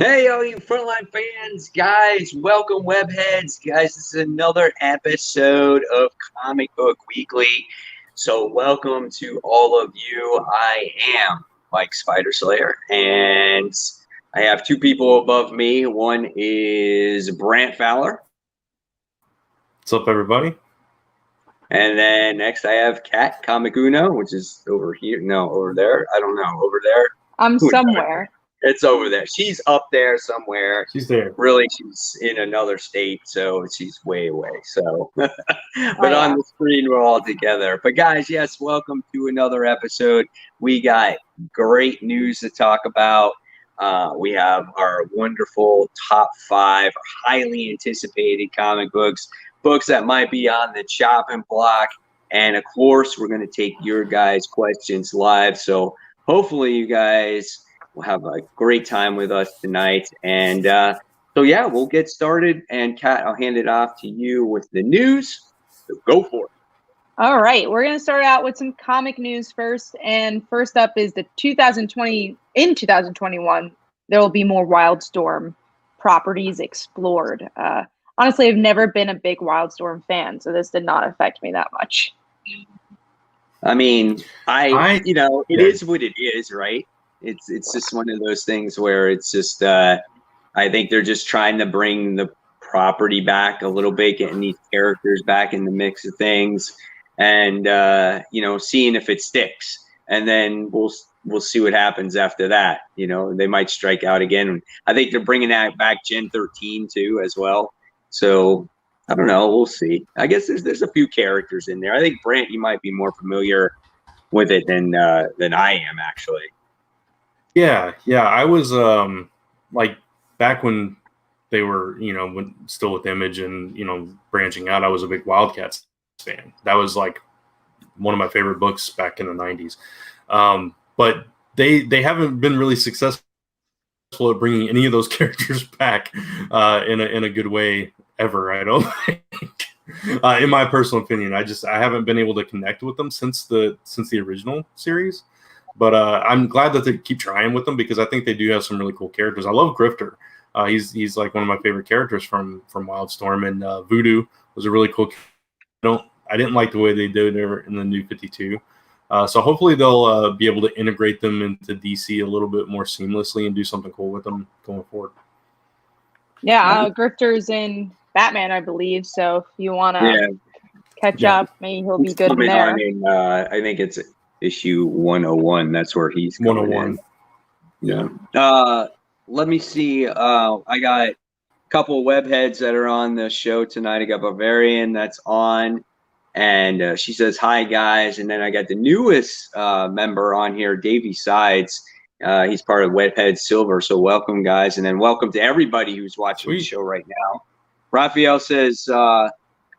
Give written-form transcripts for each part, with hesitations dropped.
Hey, all you frontline fans, guys, welcome, webheads. Guys, this is another episode of Comic Book Weekly. So, welcome to all of you. I am Mike Spider Slayer, and I have two people above me. One is Brant Fowler. What's up, everybody? And then next I have Kat Comic Uno, which is over here. No, over there. I don't know. Over there. I'm somewhere. It's over there. She's up there somewhere. She's there. Really, she's in another state, so she's way away. So, but on the screen, we're all together. But guys, yes, welcome to another episode. We got great news to talk about. We have our wonderful top 5 highly anticipated comic books that might be on the chopping block. And of course, we're going to take your guys' questions live. So hopefully you guys will have a great time with us tonight. And so, yeah, we'll get started. And Kat, I'll hand it off to you with the news. So go for it. All right. We're going to start out with some comic news first. And first up is the 2021, there will be more Wildstorm properties explored. Honestly, I've never been a big Wildstorm fan, so this did not affect me that much. I mean, it is what it is, right? It's just one of those things where it's just I think they're just trying to bring the property back a little bit, getting these characters back in the mix of things, and seeing if it sticks, and then we'll see what happens after that. They might strike out again. I think they're bringing that back Gen 13 too as well. So I don't know. We'll see. I guess there's a few characters in there. I think Brant, you might be more familiar with it than I am actually. Yeah. I was like back when they were, still with Image and branching out. I was a big Wildcats fan. That was like one of my favorite books back in the 90s. But they haven't been really successful at bringing any of those characters back in a good way ever. I don't think, in my personal opinion. I haven't been able to connect with them since the original series. But I'm glad that they keep trying with them because I think they do have some really cool characters. I love Grifter. He's like one of my favorite characters from Wildstorm, and Voodoo was a really cool. I didn't like the way they did it in the New 52. So hopefully they'll be able to integrate them into DC a little bit more seamlessly and do something cool with them going forward. Yeah, Grifter's in Batman, I believe. So if you want to catch up, maybe he'll be good in there. I think it's issue 101. That's where he's coming 101. In. Yeah. Let me see. I got a couple webheads that are on the show tonight. I got Bavarian that's on. And she says, hi, guys. And then I got the newest member on here, Davey Sides. He's part of Webhead Silver. So welcome, guys. And then welcome to everybody who's watching the show right now. Raphael says,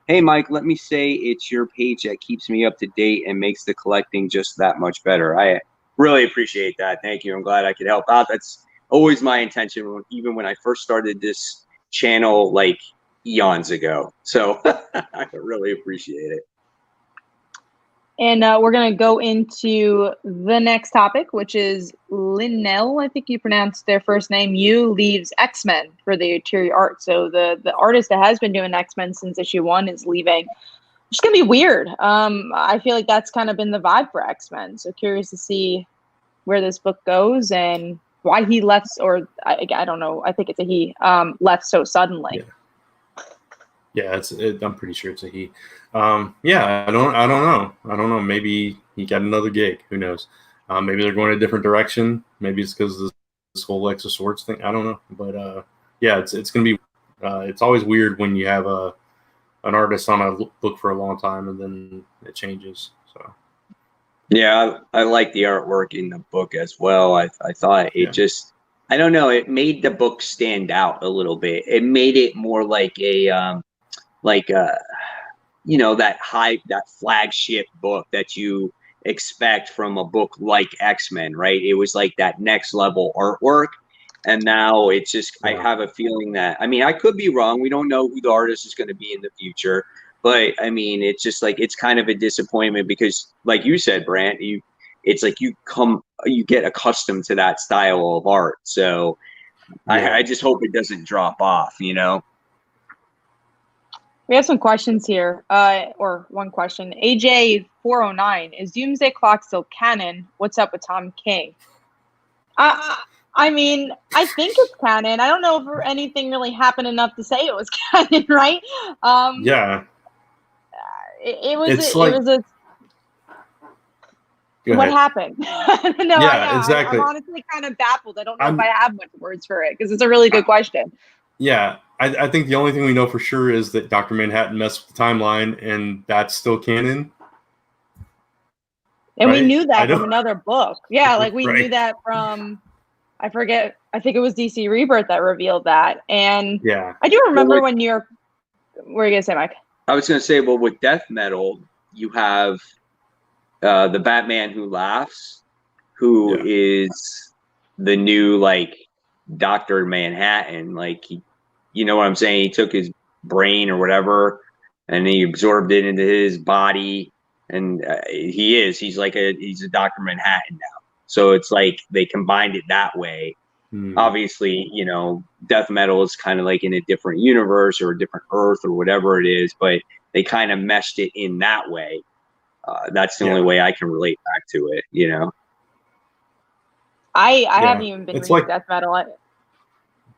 hey, Mike, let me say it's your page that keeps me up to date and makes the collecting just that much better. I really appreciate that. Thank you. I'm glad I could help out. That's always my intention, even when I first started this channel, like eons ago. So I really appreciate it. And we're going to go into the next topic, which is Linnell, I think you pronounced their first name, leaves X-Men for the interior art. So the artist that has been doing X-Men since issue 1 is leaving. It's going to be weird. I feel like that's kind of been the vibe for X-Men. So curious to see where this book goes and why he left, or I don't know, I think it's a he, left so suddenly. Yeah, I'm pretty sure it's a he. I don't know. Maybe he got another gig. Who knows? Maybe they're going a different direction. Maybe it's because of this whole X of Swords thing. I don't know. But it's gonna be. It's always weird when you have an artist on a book for a long time and then it changes. So. Yeah, I like the artwork in the book as well. I thought it just. I don't know. It made the book stand out a little bit. It made it more like a. That flagship book that you expect from a book like X-Men, right? It was like that next level artwork. And now it's just, I have a feeling that, I mean, I could be wrong. We don't know who the artist is going to be in the future, but I mean, it's just like, it's kind of a disappointment because like you said, Brant, it's like you get accustomed to that style of art. So I just hope it doesn't drop off, you know? We have some questions here, or one question. AJ409, is Doomsday Clock still canon? What's up with Tom King? I mean, I think it's canon. I don't know if anything really happened enough to say it was canon, right? Yeah. It was a. What happened? No, yeah, exactly. I'm honestly kind of baffled. I don't know if I have much words for it because it's a really good question. Yeah, I think the only thing we know for sure is that Dr. Manhattan messed with the timeline, and that's still canon. And we knew that from another book. Yeah, like we Right. knew that from, I forget, I think it was DC Rebirth that revealed that. And yeah, I do remember when you're, what were you going to say, Mike? I was going to say, well, with Death Metal, you have the Batman Who Laughs, who is the new, like, Dr. Manhattan. Like, you know what I'm saying? He took his brain or whatever, and he absorbed it into his body. And he's a Dr. Manhattan now. So it's like they combined it that way. Obviously, you know, Death Metal is kind of like in a different universe or a different Earth or whatever it is, but they kind of meshed it in that way. That's the only way I can relate back to it, you know? I haven't even been reading Death Metal. What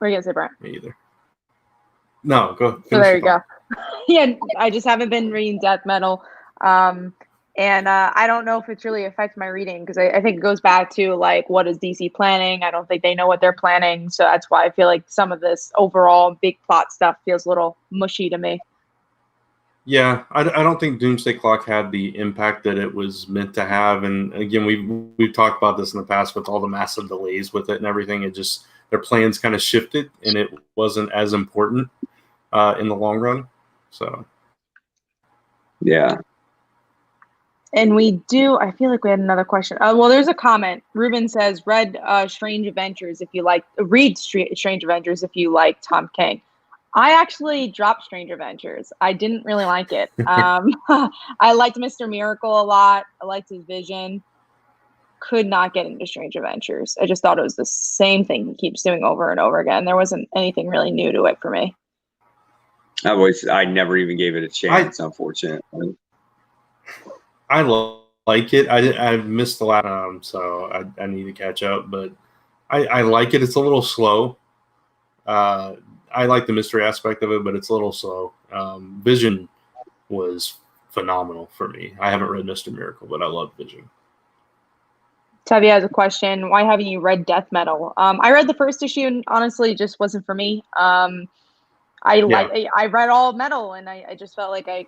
are you going to say, Brian? Me either. No, go. So there you go. Yeah, I just haven't been reading Death Metal. And I don't know if it's really affected my reading because I think it goes back to like, what is DC planning? I don't think they know what they're planning. So that's why I feel like some of this overall big plot stuff feels a little mushy to me. Yeah, I don't think Doomsday Clock had the impact that it was meant to have. And again, we've talked about this in the past with all the massive delays with it and everything. It just, their plans kind of shifted and it wasn't as important in the long run. So, yeah. And I feel like we had another question. Well, there's a comment. Ruben says, read Strange Adventures if you like, read Strange Adventures if you like Tom King. I actually dropped Strange Adventures. I didn't really like it. I liked Mr. Miracle a lot. I liked his vision. Could not get into Strange Adventures. I just thought it was the same thing he keeps doing over and over again. There wasn't anything really new to it for me. I never even gave it a chance, unfortunately. I like it. I've missed a lot, so I need to catch up. But I like it. It's a little slow. I like the mystery aspect of it, but it's a little slow. Vision was phenomenal for me. I haven't read Mr. Miracle, but I love Vision. Tavi has a question. Why haven't you read Death Metal? I read the first issue and honestly, it just wasn't for me. I read all of Metal and I just felt like I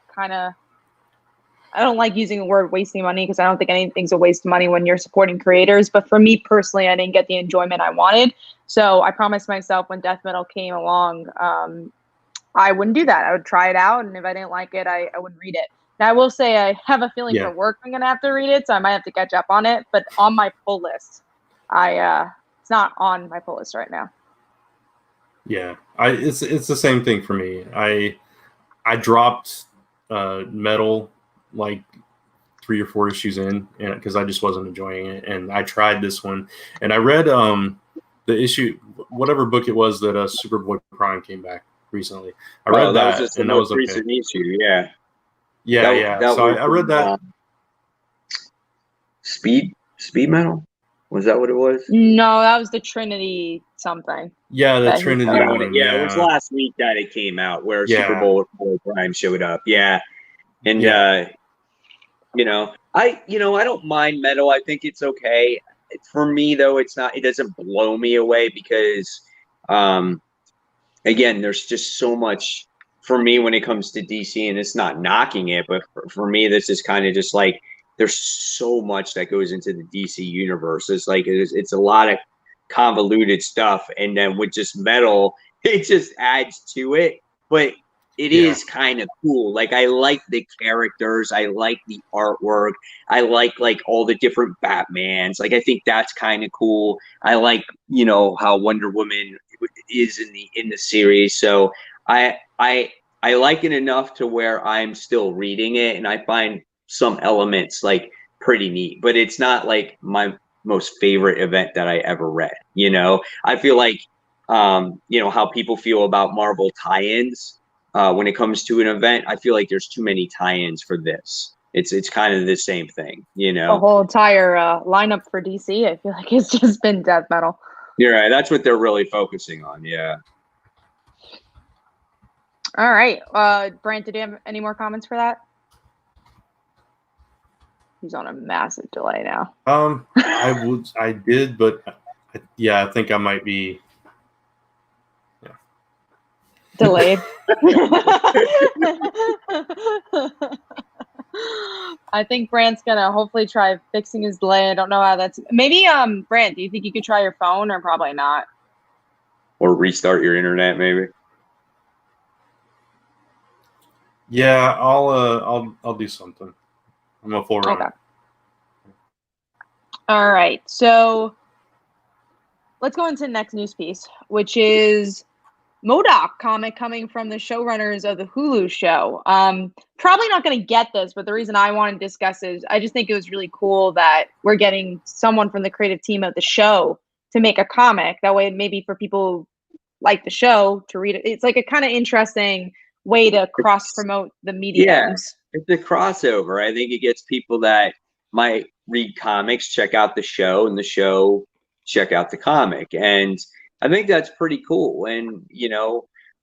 don't like using the word wasting money because I don't think anything's a waste of money when you're supporting creators. But for me personally, I didn't get the enjoyment I wanted. So I promised myself when Death Metal came along, I wouldn't do that. I would try it out. And if I didn't like it, I wouldn't read it. Now, I will say I have a feeling for work I'm going to have to read it. So I might have to catch up on it. But on my pull list, it's not on my pull list right now. Yeah, it's the same thing for me. I dropped Metal like 3 or 4 issues in because I just wasn't enjoying it, and I tried this one and I read the issue, whatever book it was that Superboy Prime came back recently. I read that was just and that was okay. Recent issue. Yeah. So I read that. Speed Metal, was that what it was? No, that was the Trinity something. Yeah, the Trinity one. Yeah, it was last week that it came out where Superboy Prime showed up. Yeah, and you know, I don't mind Metal. I think it's okay. For me, though, it doesn't blow me away because, again, there's just so much for me when it comes to DC, and it's not knocking it, but for me, this is kind of just like there's so much that goes into the DC universe. It's like it's a lot of convoluted stuff, and then with just Metal, it just adds to it. But it is kind of cool. Like, I like the characters. I like the artwork. I like all the different Batmans. Like, I think that's kind of cool. I like, how Wonder Woman is in the series. So I like it enough to where I'm still reading it, and I find some elements like pretty neat. But it's not like my most favorite event that I ever read. I feel like how people feel about Marvel tie-ins when it comes to an event. I feel like there's too many tie-ins for this. It's kind of the same thing, The whole entire lineup for DC, I feel like it's just been death metal. You're right. That's what they're really focusing on. Yeah. All right. Brant, did you have any more comments for that? He's on a massive delay now. I did, but I think I might be delayed. I think Brant's gonna hopefully try fixing his delay. I don't know how that's. Maybe Brant, do you think you could try your phone, or probably not? Or restart your internet, maybe. Yeah, I'll do something. I'm a forerunner. Okay. All right, so let's go into the next news piece, which is MODOK Comic coming from the showrunners of the Hulu show. Probably not going to get this, but the reason I want to discuss is I just think it was really cool that we're getting someone from the creative team of the show to make a comic. That way, maybe for people who like the show to read it, it's like a kind of interesting way to cross-promote the mediums. Yeah, it's a crossover. I think it gets people that might read comics, check out the show, and the show check out the comic. And I think that's pretty cool. And, you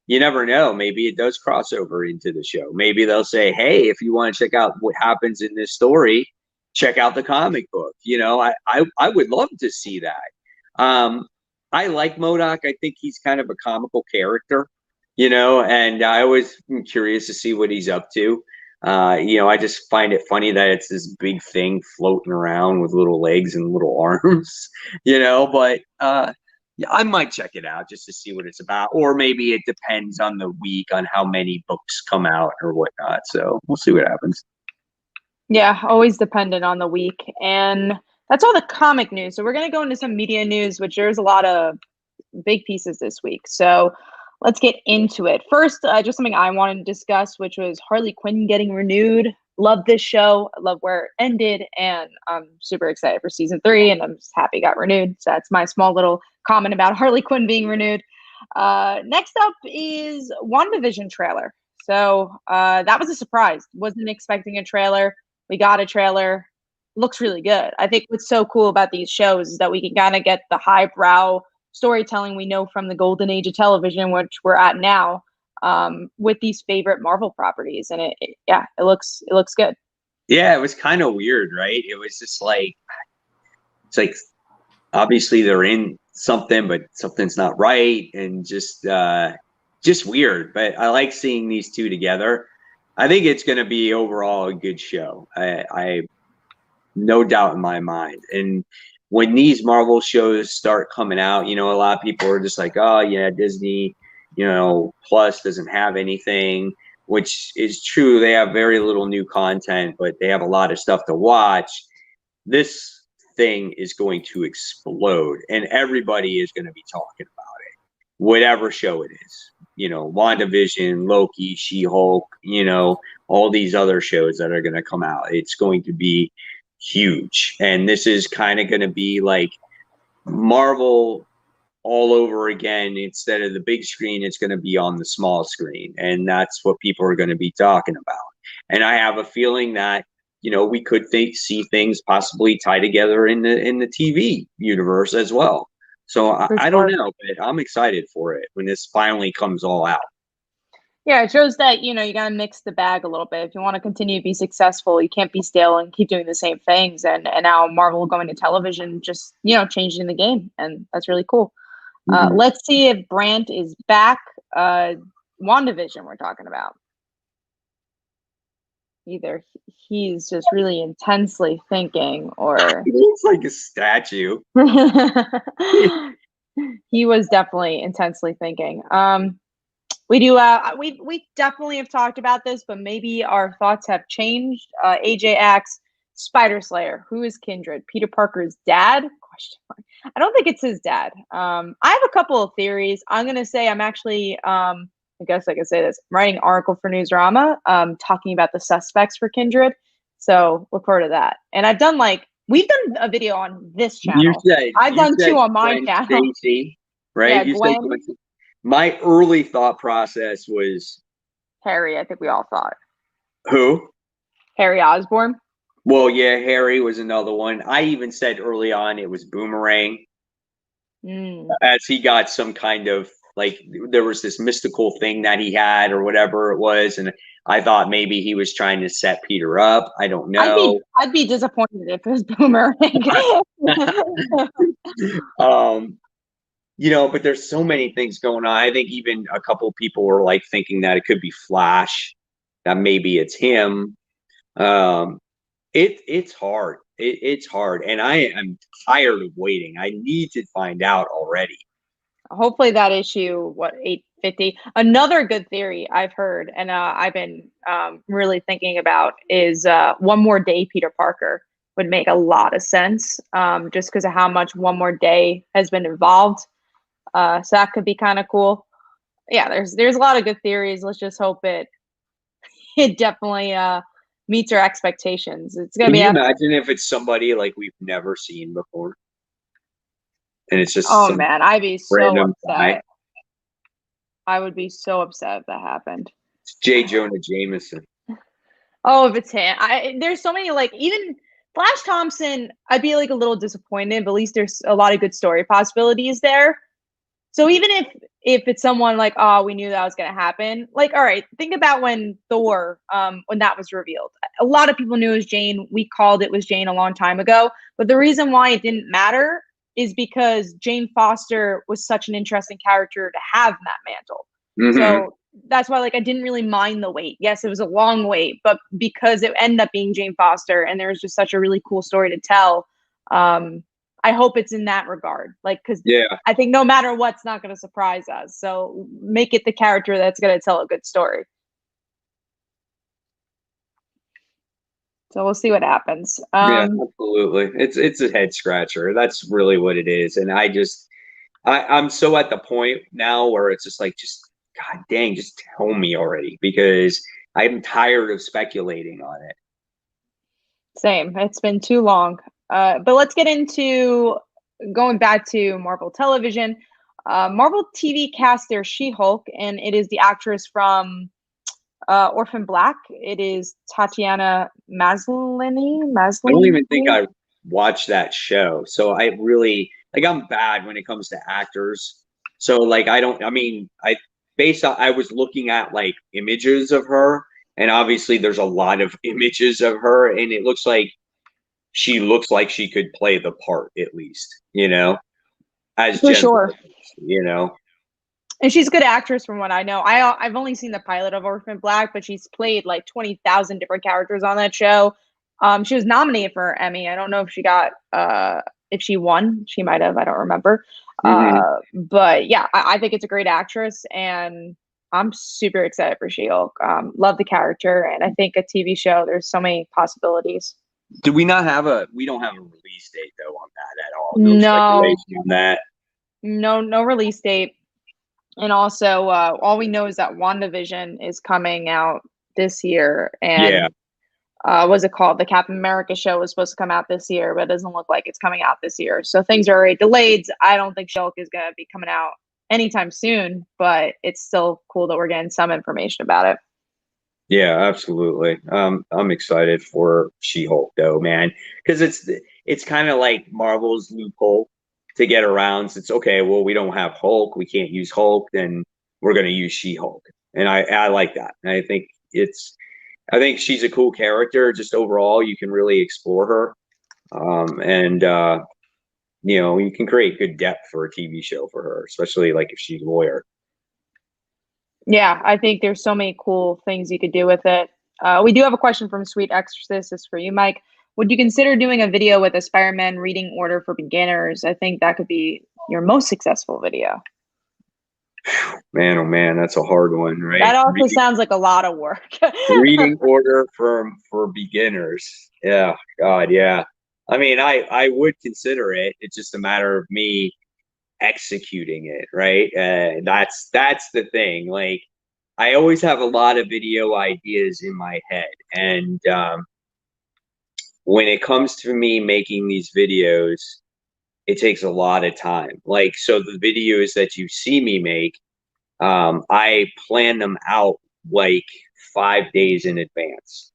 never know. Maybe it does cross over into the show. Maybe they'll say, hey, if you want to check out what happens in this story, check out the comic book. I would love to see that. I like MODOK. I think he's kind of a comical character, and I always am curious to see what he's up to. I just find it funny that it's this big thing floating around with little legs and little arms, but I might check it out just to see what it's about. Or maybe it depends on the week on how many books come out or whatnot. So we'll see what happens. Yeah, always dependent on the week. And that's all the comic news. So we're going to go into some media news, which there's a lot of big pieces this week. So let's get into it. First, just something I wanted to discuss, which was Harley Quinn getting renewed. Love this show. I love where it ended. And I'm super excited for season 3. And I'm just happy it got renewed. So that's my small little comment about Harley Quinn being renewed. Next up is WandaVision trailer. So that was a surprise. Wasn't expecting a trailer. We got a trailer. Looks really good. I think what's so cool about these shows is that we can kind of get the highbrow storytelling we know from the golden age of television, which we're at now, with these favorite Marvel properties. And it looks good. Yeah, it was kind of weird, right? It was just like, it's like, obviously they're in something, but something's not right. And just weird. But I like seeing these two together. I think it's going to be overall a good show. I no doubt in my mind. And when these Marvel shows start coming out, a lot of people are just like, oh yeah, Disney, Plus doesn't have anything, which is true. They have very little new content, but they have a lot of stuff to watch. This thing is going to explode and everybody is going to be talking about it, whatever show it is. WandaVision, Loki, She-Hulk, all these other shows that are going to come out. It's going to be huge. And this is kind of going to be like Marvel all over again. Instead of the big screen, it's going to be on the small screen. And that's what people are going to be talking about. And I have a feeling that, we could see things possibly tie together in the TV universe as well. So I don't know, but I'm excited for it when this finally comes all out. Yeah, it shows that, you got to mix the bag a little bit. If you want to continue to be successful, you can't be stale and keep doing the same things. And now Marvel going to television, just, changing the game. And that's really cool. Mm-hmm. Let's see if Brant is back. WandaVision we're talking about. Either he's just really intensely thinking or... He looks like a statue. He was definitely intensely thinking. We definitely have talked about this, but maybe our thoughts have changed. AJ asks, Spider Slayer, who is Kindred? Peter Parker's dad? Question mark. I don't think it's his dad. I have a couple of theories. I'm gonna say I'm actually I guess I could say this. I'm writing an article for Newsrama, talking about the suspects for Kindred. So look forward to that. And we've done a video on this channel. I've done 2 on my channel. Stacy. right? Yeah, You say Gwen. Gwen. My early thought process was Harry, I think we all thought. who? Harry Osborn. Well, yeah, Harry was another one. I even said early on it was Boomerang, as he got some kind of like there was this mystical thing that he had or whatever it was, and I thought maybe he was trying to set Peter up. I don't know. I'd be disappointed if it was Boomerang. You know, but there's so many things going on. I think even a couple of people were like thinking that it could be Flash, that maybe it's him. It's hard. It's hard, and I am tired of waiting. I need to find out already. Hopefully that issue, 850. Another good theory I've heard, and I've been really thinking about, is One More Day Peter Parker would make a lot of sense, just because of how much One More Day has been involved. So that could be kind of cool. Yeah, there's a lot of good theories. Let's just hope it definitely meets our expectations. It's gonna Can be. you imagine if it's somebody like we've never seen before, and it's just Oh man, I'd be so random upset. guy? I would be so upset if that happened. It's J. Jonah Jameson. Oh, if it's him, there's so many, like, even Flash Thompson, I'd be like a little disappointed, but at least there's a lot of good story possibilities there. So even if it's someone like, oh, we knew that was gonna happen, like, all right, think about when Thor, when that was revealed. A lot of people knew it was Jane. We called it was Jane a long time ago, but the reason why it didn't matter is because Jane Foster was such an interesting character to have in that mantle. So that's why, like, I didn't really mind the wait. Yes, it was a long wait, but because it ended up being Jane Foster and there was just such a really cool story to tell, I hope it's in that regard. Like, because I think no matter what, it's not going to surprise us. So make it the character that's going to tell a good story. So we'll see what happens. Yeah, absolutely. It's a head scratcher. That's really what it is. And I'm so at the point now where it's just like, God dang, just tell me already, because I'm tired of speculating on it. Same. It's been too long. But let's get into going back to Marvel television. Marvel TV cast their She-Hulk, and it is the actress from Orphan Black. It is Tatiana Maslany. I don't even think I watched that show. So I really, like, I'm bad when it comes to actors. So like, I was looking at like images of her, and obviously there's a lot of images of her, and it looks like she could play the part, at least, you know, as for sure, you know. And she's a good actress from what I know. I've only seen the pilot of Orphan Black, but she's played like 20,000 different characters on that show. She was nominated for an Emmy. I don't know if she got if she won. She might have. I don't remember. But yeah, I think it's a great actress, and I'm super excited for She-Hulk. Love the character, and I think a TV show, there's so many possibilities. Do we not have we don't have a release date though on that at all? No speculation on that. No release date. And also, all we know is that WandaVision is coming out this year, and what's it called? The Captain America show was supposed to come out this year, but it doesn't look like it's coming out this year. So things are already delayed. I don't think She-Hulk is going to be coming out anytime soon, but it's still cool that we're getting some information about it. Yeah, absolutely. I'm excited for She-Hulk though, man, because it's kind of like Marvel's loophole to get around. So it's okay. Well, we don't have Hulk. We can't use Hulk. Then we're going to use She-Hulk, and I like that. And I think she's a cool character. Just overall, you can really explore her, and you know, you can create good depth for a TV show for her, especially like if she's a lawyer. Yeah, I think there's so many cool things you could do with it. We do have a question from Sweet Exorcist. This is for you, Mike. Would you consider doing a video with a Spider-Man reading order for beginners? I think that could be your most successful video. Man, oh man, that's a hard one, right? That also sounds like a lot of work. Reading order for beginners. Yeah, God, yeah. I mean, I would consider it. It's just a matter of me executing it, right? That's the thing. Like, I always have a lot of video ideas in my head, and when it comes to me making these videos, it takes a lot of time. Like, so the videos that you see me make, I plan them out like 5 days in advance.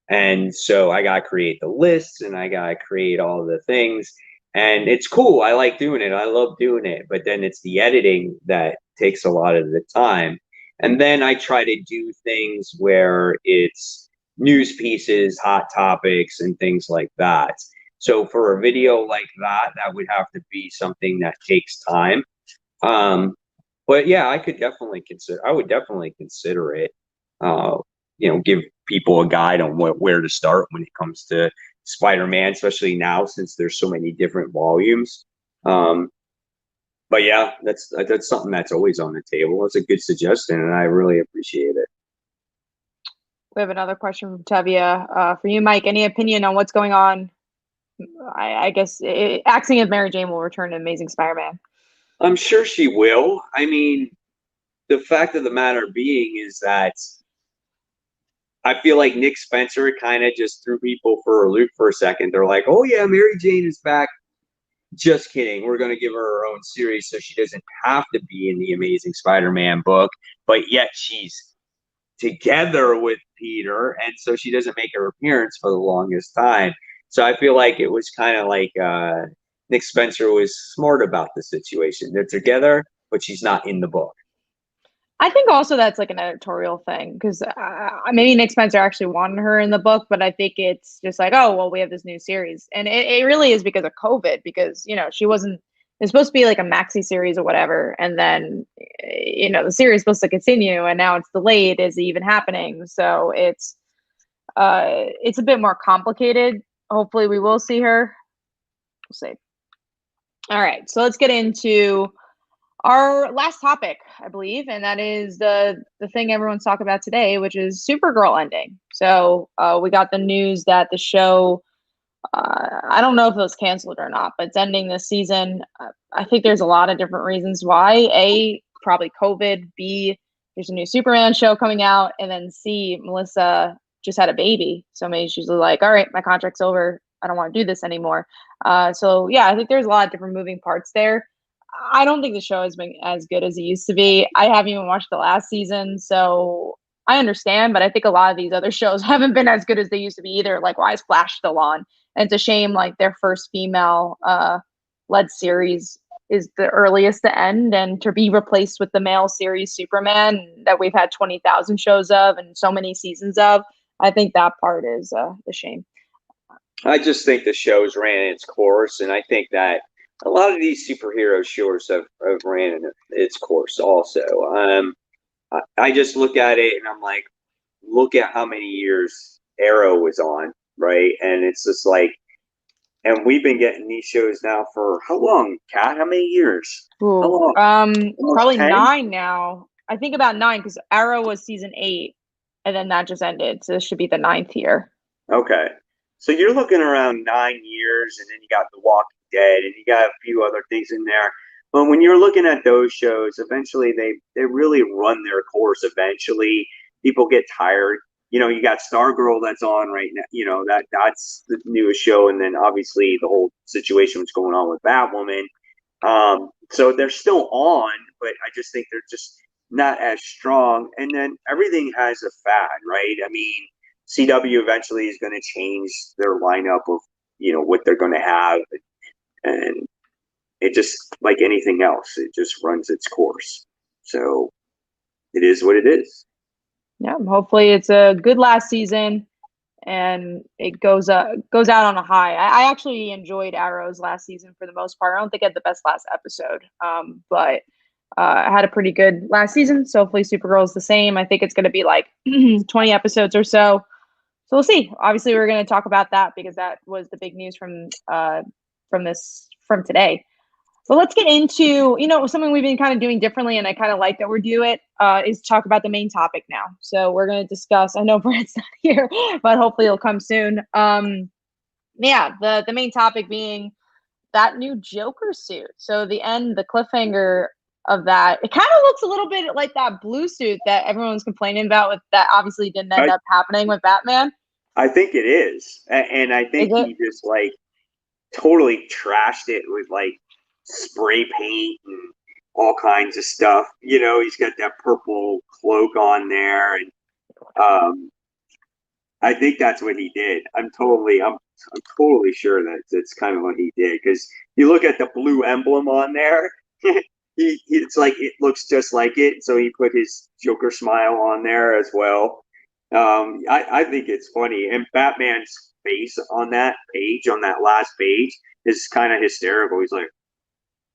And so I got to create the lists and I got to create all the things. And it's cool. I like doing it. I love doing it. But then it's the editing that takes a lot of the time. And then I try to do things where it's news pieces, hot topics, and things like that. So for a video like that, that would have to be something that takes time. But yeah, I would definitely consider it. Give people a guide on where to start when it comes to Spider-Man, especially now since there's so many different volumes. But yeah, that's something that's always on the table. It's a good suggestion, and I really appreciate it. We have another question from Tevia. For you, Mike, any opinion on what's going on? I guess acting as Mary Jane will return to Amazing Spider-Man. I'm sure she will. I mean, the fact of the matter being is that I feel like Nick Spencer kind of just threw people for a loop for a second. They're like, oh yeah, Mary Jane is back. Just kidding. We're going to give her her own series so she doesn't have to be in the Amazing Spider-Man book, but yet she's together with Peter, and so she doesn't make her appearance for the longest time. So I feel like it was kind of like Nick Spencer was smart about the situation. They're together, but she's not in the book. I think also that's like an editorial thing because maybe Nick Spencer actually wanted her in the book, but I think it's just like, oh, well, we have this new series. And it really is because of COVID because, she wasn't, it's supposed to be like a maxi series or whatever. And then, the series is supposed to continue and now it's delayed. Is it even happening? So it's a bit more complicated. Hopefully we will see her. We'll see. All right. So let's get into our last topic, I believe, and that is the thing everyone's talking about today, which is Supergirl ending. So we got the news that the show, I don't know if it was canceled or not, but it's ending this season. I think there's a lot of different reasons why. A, probably COVID. B, there's a new Superman show coming out. And then C, Melissa just had a baby. So maybe she's like, all right, my contract's over. I don't want to do this anymore. So yeah, I think there's a lot of different moving parts there. I don't think the show has been as good as it used to be. I haven't even watched the last season, so I understand, but I think a lot of these other shows haven't been as good as they used to be either. Like, why is Flash still on? And it's a shame, like, their first female led series is the earliest to end, and to be replaced with the male series Superman that we've had 20,000 shows of and so many seasons of. I think that part is a shame. I just think the show's ran its course, and I think that a lot of these superhero shows have ran its course also. I just look at it and I'm like, look at how many years Arrow was on, right? And it's just like, and we've been getting these shows now for how long, Kat? How many years? Ooh, how long? Probably 10? 9 now. I think about 9 because Arrow was season 8 and then that just ended. So this should be the 9th year. Okay. So you're looking around 9 years, and then you got The Walking Dead, and you got a few other things in there. But when you're looking at those shows, eventually they really run their course. Eventually, people get tired. You got Stargirl that's on right now. That's the newest show, and then obviously the whole situation that's going on with Batwoman. So they're still on, but I just think they're just not as strong. And then everything has a fad, right? I mean, CW eventually is going to change their lineup of, what they're going to have. And it just, like anything else, it just runs its course. So it is what it is. Yeah, hopefully it's a good last season and it goes out on a high. I actually enjoyed Arrow's last season for the most part. I don't think it had the best last episode, but I had a pretty good last season. So hopefully Supergirl is the same. I think it's going to be like 20 episodes or so. So we'll see. Obviously, we're going to talk about that because that was the big news from today. So let's get into, something we've been kind of doing differently, and I kind of like that we're doing it, is talk about the main topic now. So we're going to discuss, I know Brett's not here, but hopefully it'll come soon. The main topic being that new Joker suit. So the cliffhanger of that, it kind of looks a little bit like that blue suit that everyone's complaining about with that obviously didn't end up happening with Batman. I think it is. And I think he just totally trashed it with like spray paint and all kinds of stuff. You know, he's got that purple cloak on there, and I think that's what he did. I'm totally sure that it's kind of what he did, because you look at the blue emblem on there. It's like it looks just like it. So he put his Joker smile on there as well. I think it's funny, and Batman's face on that page, on that last page, is kind of hysterical. He's like,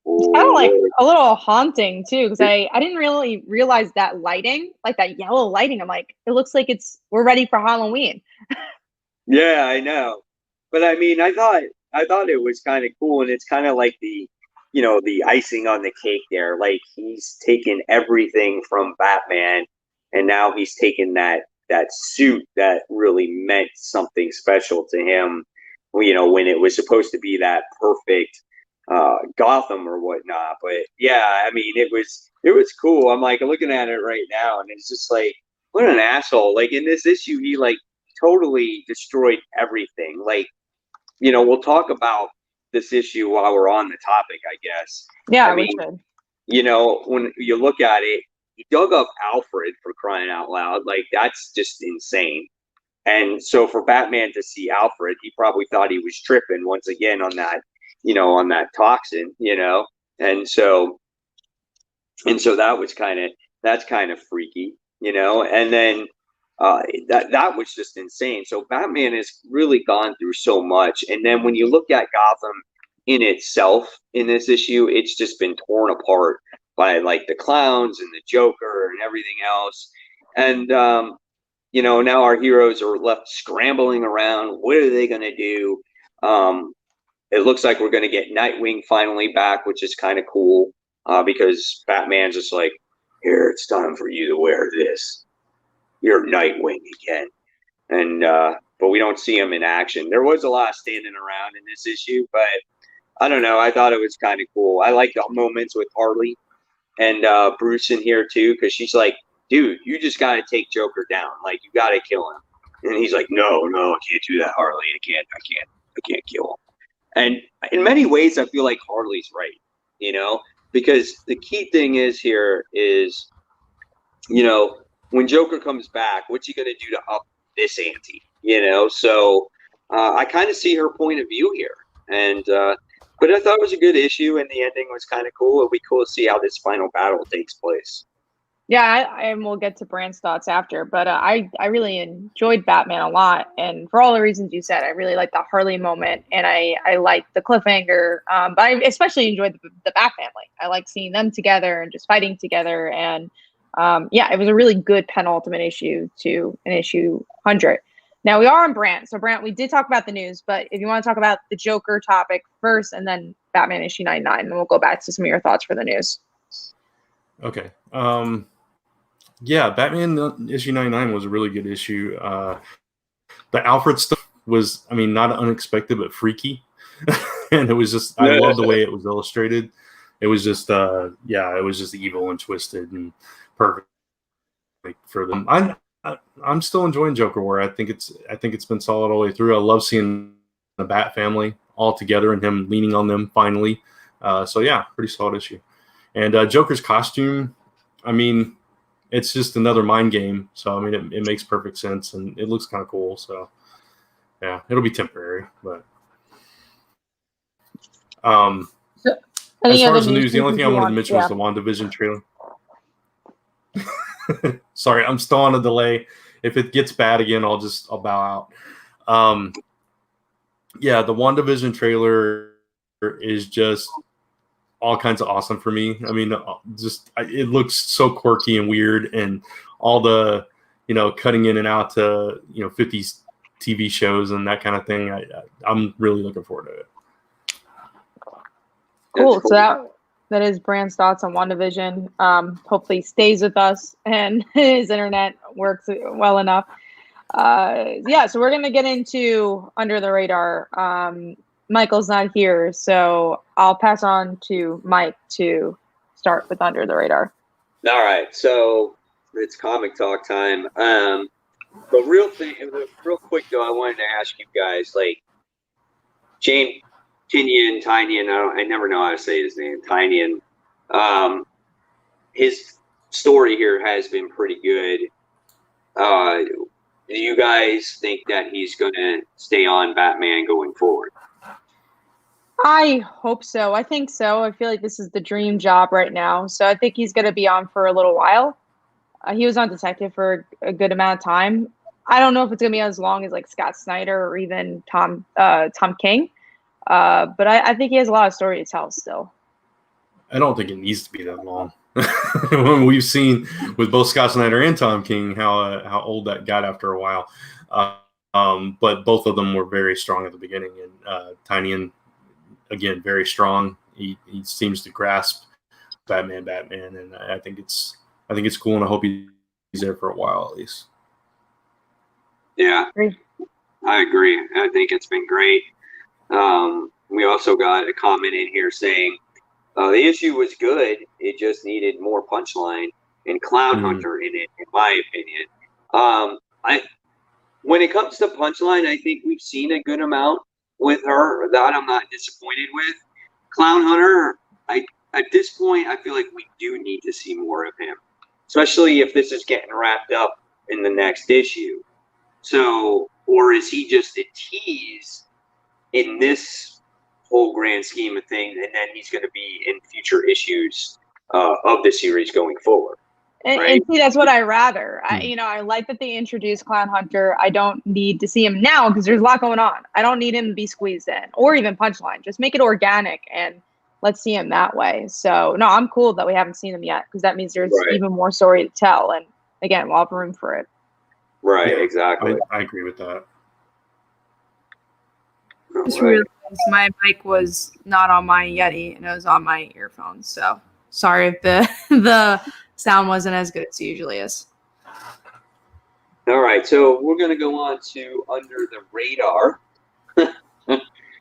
it's kind of like a little haunting too, because I didn't really realize that lighting, like that yellow lighting. I'm like, it looks like we're ready for Halloween. Yeah, I know, but I mean, I thought it was kind of cool, and it's kind of like the icing on the cake there. Like, he's taken everything from Batman, and now he's taken that suit that really meant something special to him. When it was supposed to be that perfect Gotham or whatnot. But yeah, I mean, it was cool. I'm like looking at it right now, and it's just like, what an asshole. Like, in this issue, he like totally destroyed everything. Like, we'll talk about this issue while we're on the topic, I guess. Yeah, I mean, when you look at it, he dug up Alfred, for crying out loud. Like, that's just insane. And so for Batman to see Alfred, he probably thought he was tripping once again on that, on that toxin, and so that's kind of freaky, and then that was just insane. So Batman has really gone through so much, and then when you look at Gotham in itself in this issue, it's just been torn apart by like the clowns and the Joker and everything else, and now our heroes are left scrambling around. What are they going to do? It looks like we're going to get Nightwing finally back, which is kind of cool, because Batman's just like, here, it's time for you to wear this. You're Nightwing again. And but we don't see him in action. There was a lot of standing around in this issue, but I don't know. I thought it was kind of cool. I like the moments with Harley and Bruce in here too, because she's like, dude, you just got to take Joker down. Like, you got to kill him. And he's like, no, I can't do that, Harley. I can't kill him. And in many ways, I feel like Harley's right, because the key thing is here is, when Joker comes back, what's he going to do to up this ante, So I kind of see her point of view here. And but I thought it was a good issue, and the ending was kind of cool. It'll be cool to see how this final battle takes place. Yeah, and we'll get to Brand's thoughts after, but I really enjoyed Batman a lot, and for all the reasons you said, I really liked the Harley moment, and I liked the cliffhanger, but I especially enjoyed the Bat family. I like seeing them together and just fighting together, and it was a really good penultimate issue to an issue 100. Now we are on Brand, so Brand, we did talk about the news, but if you want to talk about the Joker topic first, and then Batman issue 99, and we'll go back to some of your thoughts for the news. Okay. Yeah, Batman issue 99 was a really good issue. The Alfred stuff was, not unexpected, but freaky. And it was just, I love the way it was illustrated. It was just, it was just evil and twisted and perfect for them. I'm still enjoying Joker War. I think it's been solid all the way through. I love seeing the Bat family all together and him leaning on them finally. So yeah, pretty solid issue. And Joker's costume, it's just another mind game. So, it makes perfect sense, and it looks kind of cool. So, yeah, it'll be temporary. But as far as the news, the only thing I wanted to mention was the WandaVision trailer. Sorry, I'm still on a delay. If it gets bad again, I'll bow out. The WandaVision trailer is just all kinds of awesome for me. It looks so quirky and weird, and all the, cutting in and out to, 50s TV shows and that kind of thing. I'm really looking forward to it. Cool. So that is Brand's thoughts on WandaVision. Hopefully stays with us and his internet works well enough. So we're going to get into Under the Radar. Michael's not here, so I'll pass on to Mike to start with Under the Radar. All right, so it's comic talk time. But real quick though, I wanted to ask you guys, like, Jane, Tynion, I never know how to say his name. Tynion. His story here has been pretty good. Do you guys think that he's going to stay on Batman going forward? I hope so. I think so. I feel like this is the dream job right now. So I think he's going to be on for a little while. He was on Detective for a good amount of time. I don't know if it's going to be as long as like Scott Snyder or even Tom King. But I think he has a lot of story to tell still. I don't think it needs to be that long. When we've seen with both Scott Snyder and Tom King how old that got after a while. But both of them were very strong at the beginning. And Tynion, again, very strong. He seems to grasp Batman, and I think it's cool, and I hope he's there for a while at least. Yeah, I agree. I think it's been great. We also got a comment in here saying the issue was good. It just needed more punchline and Clown Hunter in it, in my opinion. When it comes to punchline, I think we've seen a good amount with her that I'm not disappointed with. Clown Hunter, at this point, I feel like we do need to see more of him, especially if this is getting wrapped up in the next issue. So, or is he just a tease in this whole grand scheme of things, and then he's going to be in future issues of the series going forward? And see, that's what I rather. I like that they introduced Clown Hunter. I don't need to see him now because there's a lot going on. I don't need him to be squeezed in or even punchline. Just make it organic and let's see him that way. So, no, I'm cool that we haven't seen him yet because that means there's even more story to tell. And again, we'll have room for it. Right, yeah, exactly. I agree with that. Just realized my mic was not on my Yeti and it was on my earphones. So sorry if the sound wasn't as good as it usually is. All right, so we're going to go on to Under the Radar.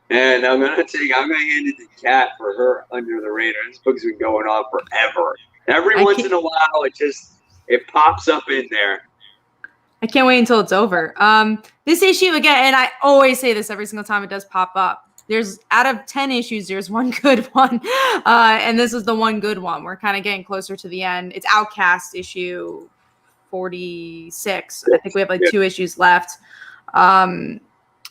And I'm going to hand it to Kat for her Under the Radar. This book's been going on forever. Every once in a while, it pops up in there. I can't wait until it's over. This issue, again, and I always say this every single time it does pop up. There's out of 10 issues, there's one good one. And this is the one good one. We're kind of getting closer to the end. It's Outcast issue 46. I think we have like 2 issues left.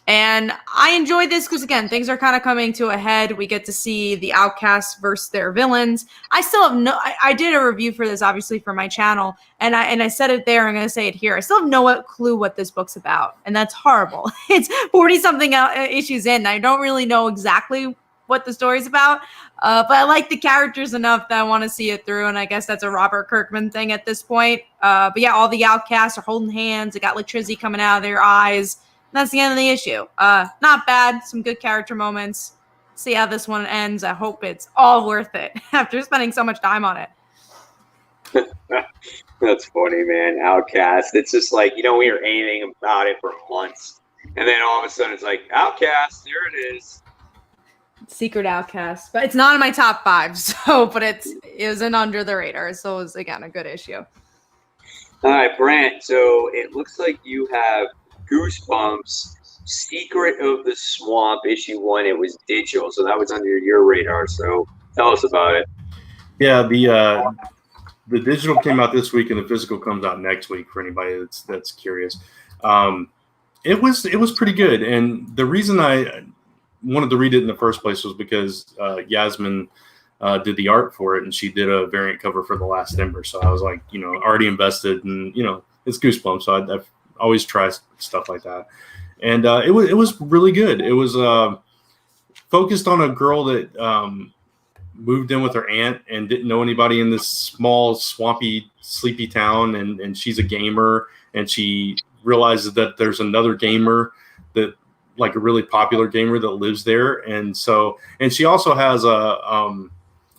And I enjoyed this because, again, things are kind of coming to a head. We get to see the Outcasts versus their villains. I still have I did a review for this, obviously, for my channel. And I said it there. I'm going to say it here. I still have no clue what this book's about. And that's horrible. It's 40-something issues in. And I don't really know exactly what the story's about. But I like the characters enough that I want to see it through. And I guess that's a Robert Kirkman thing at this point. But yeah, all the Outcasts are holding hands. They got electricity coming out of their eyes. That's the end of the issue. Not bad. Some good character moments. See how this one ends. I hope it's all worth it after spending so much time on it. That's funny, man. Outcast. It's just like, you don't hear anything about it for months. And then all of a sudden it's like, Outcast, there it is. Secret Outcast. But it's not in my top 5. So, but it was an Under the Radar. So it was, again, a good issue. All right, Brent. So it looks like you have Goosebumps, Secret of the Swamp, issue 1. It was digital, so that was under your radar. So tell us about it. Yeah, the digital came out this week, and the physical comes out next week. For anybody that's curious, it was pretty good. And the reason I wanted to read it in the first place was because Yasmin did the art for it, and she did a variant cover for The Last Ember. So I was like, already invested, and it's Goosebumps, so I've always try stuff like that. And it was really good. It was focused on a girl that moved in with her aunt and didn't know anybody in this small, swampy, sleepy town. And she's a gamer, and she realizes that there's another gamer that, like a really popular gamer, that lives there. And she also has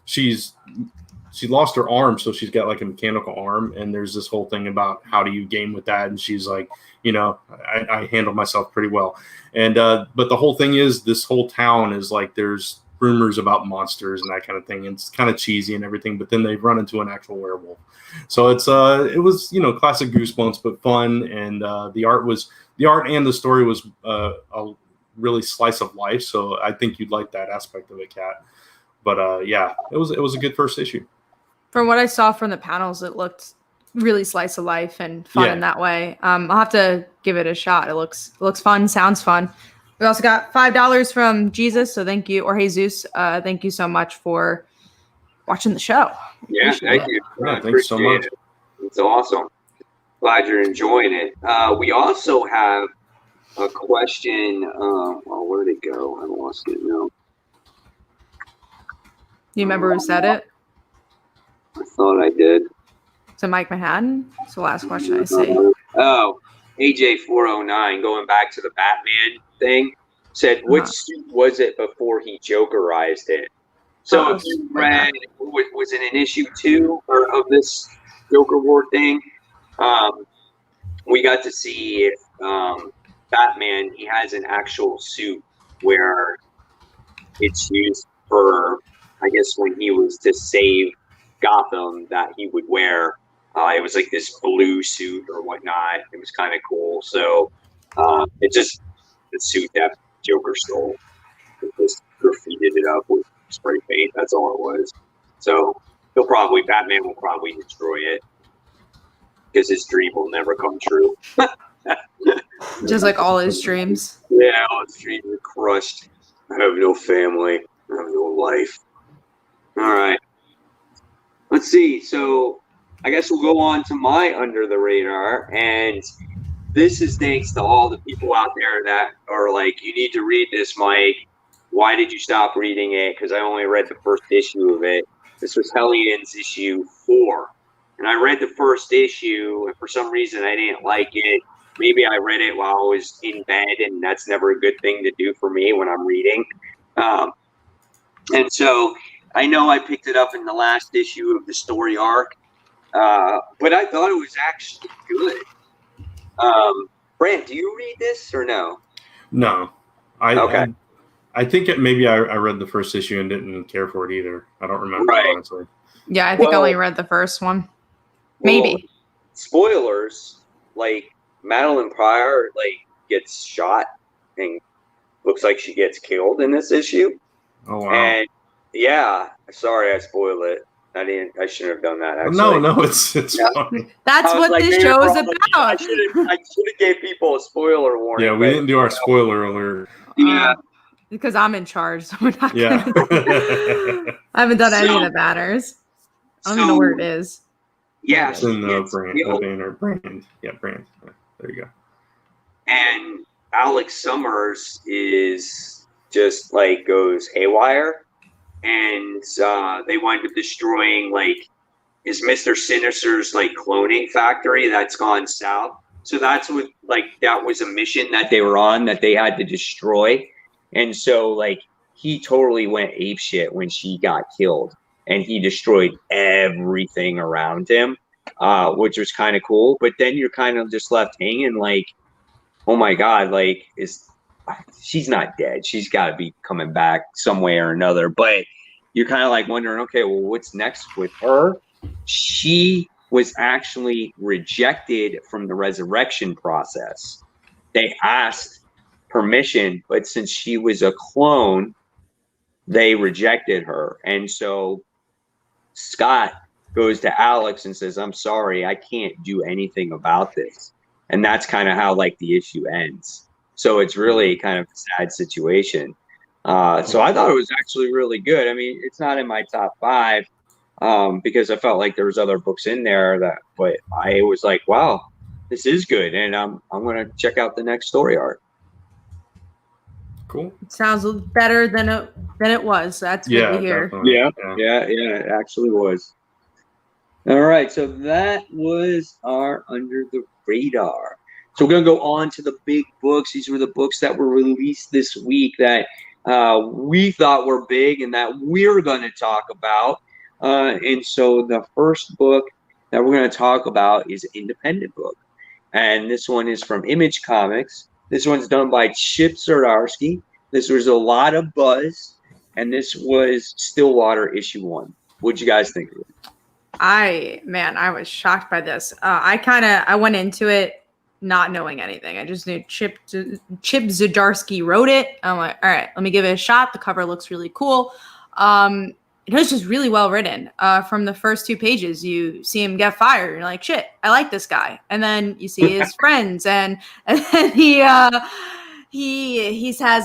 she lost her arm, so she's got like a mechanical arm, and there's this whole thing about how do you game with that, and she's like, I handle myself pretty well. And but the whole thing is, this whole town is like, there's rumors about monsters and that kind of thing, and it's kind of cheesy and everything, but then they run into an actual werewolf. So it was classic Goosebumps, but fun. And the art and the story was really slice of life. So I think you'd like that aspect of it, Kat. But yeah, it was a good first issue. From what I saw from the panels, it looked really slice of life and fun in that way. I'll have to give it a shot. It looks fun, sounds fun. We also got $5 from Jesus, so thank you, or Jesus. Thank you so much for watching the show. Yeah, thank you. Yeah, thanks so much. It's awesome. Glad you're enjoying it. We also have a question. Where'd it go? I lost it now. You remember who said it? I thought I did. So Mike Manhattan? It's the last question I see. Oh, AJ409, going back to the Batman thing, said, which suit was it before he Jokerized it? So if you read, was it an issue 2 of this Joker War thing? We got to see if Batman, he has an actual suit where it's used for, I guess, when he was to save Gotham, that he would wear. It was like this blue suit or whatnot. It was kind of cool. So it's just the suit that Joker stole. It just graffitied it up with spray paint. That's all it was. So Batman will probably destroy it because his dream will never come true. Just like all his dreams. Yeah, all his dreams are crushed. I have no family. I have no life. All right. Let's see. So I guess we'll go on to my under the radar. And this is thanks to all the people out there that are like, you need to read this, Mike. Why did you stop reading it? Because I only read the first issue of it. This was Hellions issue 4. And I read the first issue, and for some reason I didn't like it. Maybe I read it while I was in bed, and that's never a good thing to do for me when I'm reading. And so I know I picked it up in the last issue of the story arc, but I thought it was actually good. Brent, do you read this or no? No. Okay. I think maybe I read the first issue and didn't care for it either. I don't remember, honestly. Yeah, I think I only read the first one. Maybe. Well, spoilers, like Madeline Pryor gets shot and looks like she gets killed in this issue. Oh wow. And yeah, sorry I spoiled it. I shouldn't have done that actually. No, it's fine. That's what this show is about. I should have gave people a spoiler warning. Yeah, we didn't do our spoiler alert. Yeah. Because I'm in charge, so we're not Yeah. I haven't done any of the banners. I don't even know where it is. Yeah. It's in the brand. Yeah, brand. Yeah, there you go. And Alex Summers is just goes haywire. And they wind up destroying is Mr. Sinister's cloning factory that's gone south. So that's what that was a mission that they were on that they had to destroy. And so he totally went apeshit when she got killed, and he destroyed everything around him, which was kind of cool. But then you're kind of just left hanging oh my God, she's not dead. She's got to be coming back some way or another. But you're kind of wondering, okay, well, what's next with her? She was actually rejected from the resurrection process. They asked permission, but since she was a clone, they rejected her. And so Scott goes to Alex and says, I'm sorry, I can't do anything about this. And that's kind of how the issue ends. So it's really kind of a sad situation. So I thought it was actually really good. I mean, it's not in my top 5 because I felt like there was other books in there but I was wow, this is good. And I'm going to check out the next story arc. Cool. It sounds better than it was. That's good to hear. Definitely. Yeah, it actually was. All right, so that was our Under the Radar. So we're going to go on to the big books. These were the books that were released this week that we thought were big and that we're going to talk about. And so the first book that we're going to talk about is an independent book. And this one is from Image Comics. This one's done by Chip Zdarsky. This was a lot of buzz. And this was Stillwater issue 1. What'd you guys think of it? I was shocked by this. I went into it not knowing anything. I just knew Chip Zdarsky wrote it. I'm like, all right, let me give it a shot. The cover looks really cool. It was just really well written. From the first 2 pages, you see him get fired. You're like, shit, I like this guy. And then you see his friends, and then he has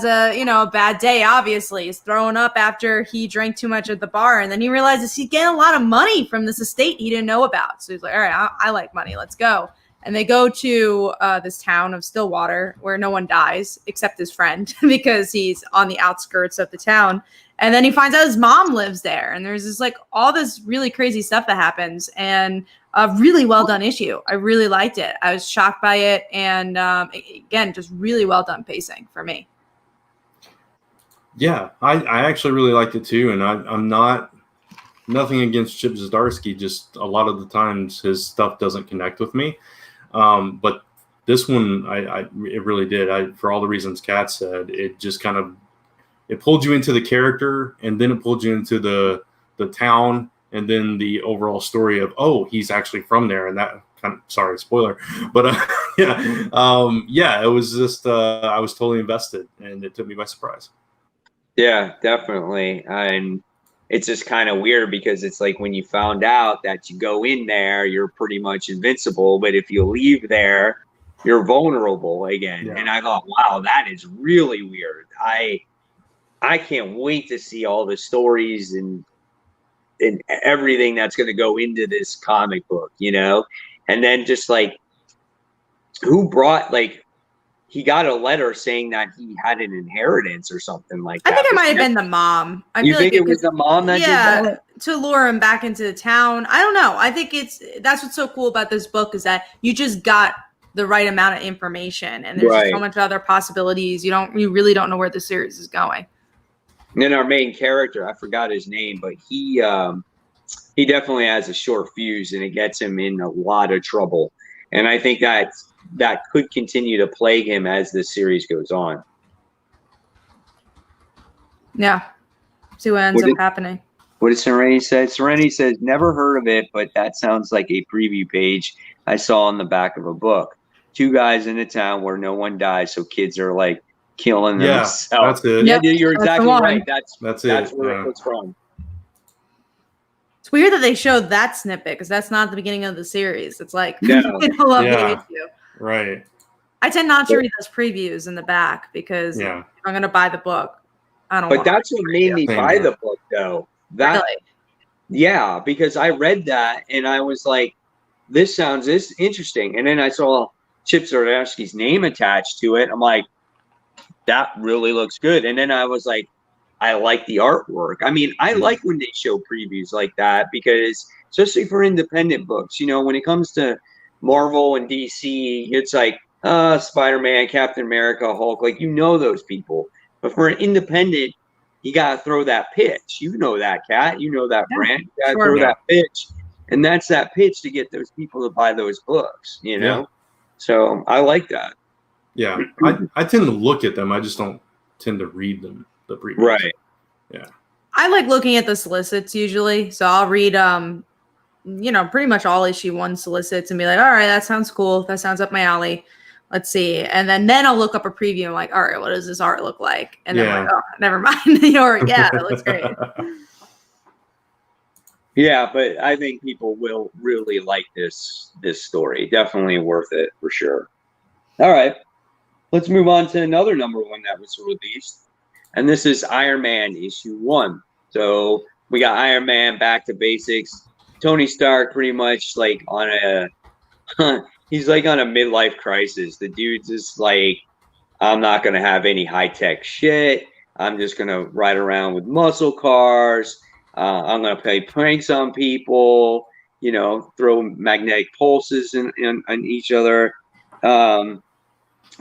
a bad day. Obviously, he's throwing up after he drank too much at the bar, and then he realizes he's getting a lot of money from this estate he didn't know about. So he's like, all right, I like money. Let's go. And they go to this town of Stillwater where no one dies except his friend because he's on the outskirts of the town. And then he finds out his mom lives there. And there's all this really crazy stuff that happens. And a really well done issue. I really liked it. I was shocked by it. And again, just really well done pacing for me. Yeah, I actually really liked it too. And I'm nothing against Chip Zdarsky. Just a lot of the times his stuff doesn't connect with me. But this one, it really did. For all the reasons Kat said, it just kind of, it pulled you into the character, and then it pulled you into the town, and then the overall story of, oh, he's actually from there. And that kind of, sorry, spoiler, but it was just, I was totally invested, and it took me by surprise. Yeah, definitely. And it's just kind of weird because it's like when you found out that you go in there, you're pretty much invincible. But if you leave there, you're vulnerable again. Yeah. And I thought, wow, that is really weird. I can't wait to see all the stories and everything that's going to go into this comic book, And then just like, who brought, like, he got a letter saying that he had an inheritance or something like that. I think it might have been the mom. You think it was the mom that did that? To lure him back into the town. I don't know. I think that's what's so cool about this book is that you just got the right amount of information, and there's so much other possibilities. You really don't know where the series is going. And then our main character, I forgot his name, but he definitely has a short fuse, and it gets him in a lot of trouble. And I think that could continue to plague him as the series goes on. Yeah. See what ends up happening. What did Serenity say? Serenity says, never heard of it, but that sounds like a preview page I saw on the back of a book. 2 guys in a town where no one dies, so kids are like killing themselves. That's it. Yeah, you're exactly right. That's where it was from. It's weird that they showed that snippet because that's not the beginning of the series. It's like middle of the issue. Right. I tend not to read those previews in the back because if I'm going to buy the book, I don't. But that's what made me buy the book, though. Really? Yeah, because I read that and I was like, "This sounds interesting." And then I saw Chip Zdarsky's name attached to it. I'm like, "That really looks good." And then I was like, I like the artwork. I mean, I like when they show previews like that because, especially for independent books, when it comes to Marvel and DC, it's like Spider-Man, Captain America, Hulk, like those people. But for an independent, you gotta throw that pitch. You know that, Kat. You know that brand. You gotta throw that pitch, and that's that pitch to get those people to buy those books. Yeah. So I like that. Yeah, I tend to look at them. I just don't tend to read them. The previews. Right. Yeah. I like looking at the solicits usually, so I'll read pretty much all issue 1 solicits and be like, all right, that sounds cool. That sounds up my alley. Let's see. And then I'll look up a preview and like, all right, what does this art look like? And then I'm like, oh, never mind. It looks great. Yeah, but I think people will really like this story. Definitely worth it for sure. All right. Let's move on to another number 1 that was released. And this is Iron Man issue 1. So we got Iron Man back to basics. Tony Stark pretty much like on he's like on a midlife crisis. The dude's just like, I'm not going to have any high-tech shit. I'm just going to ride around with muscle cars. I'm going to play pranks on people, throw magnetic pulses in each other.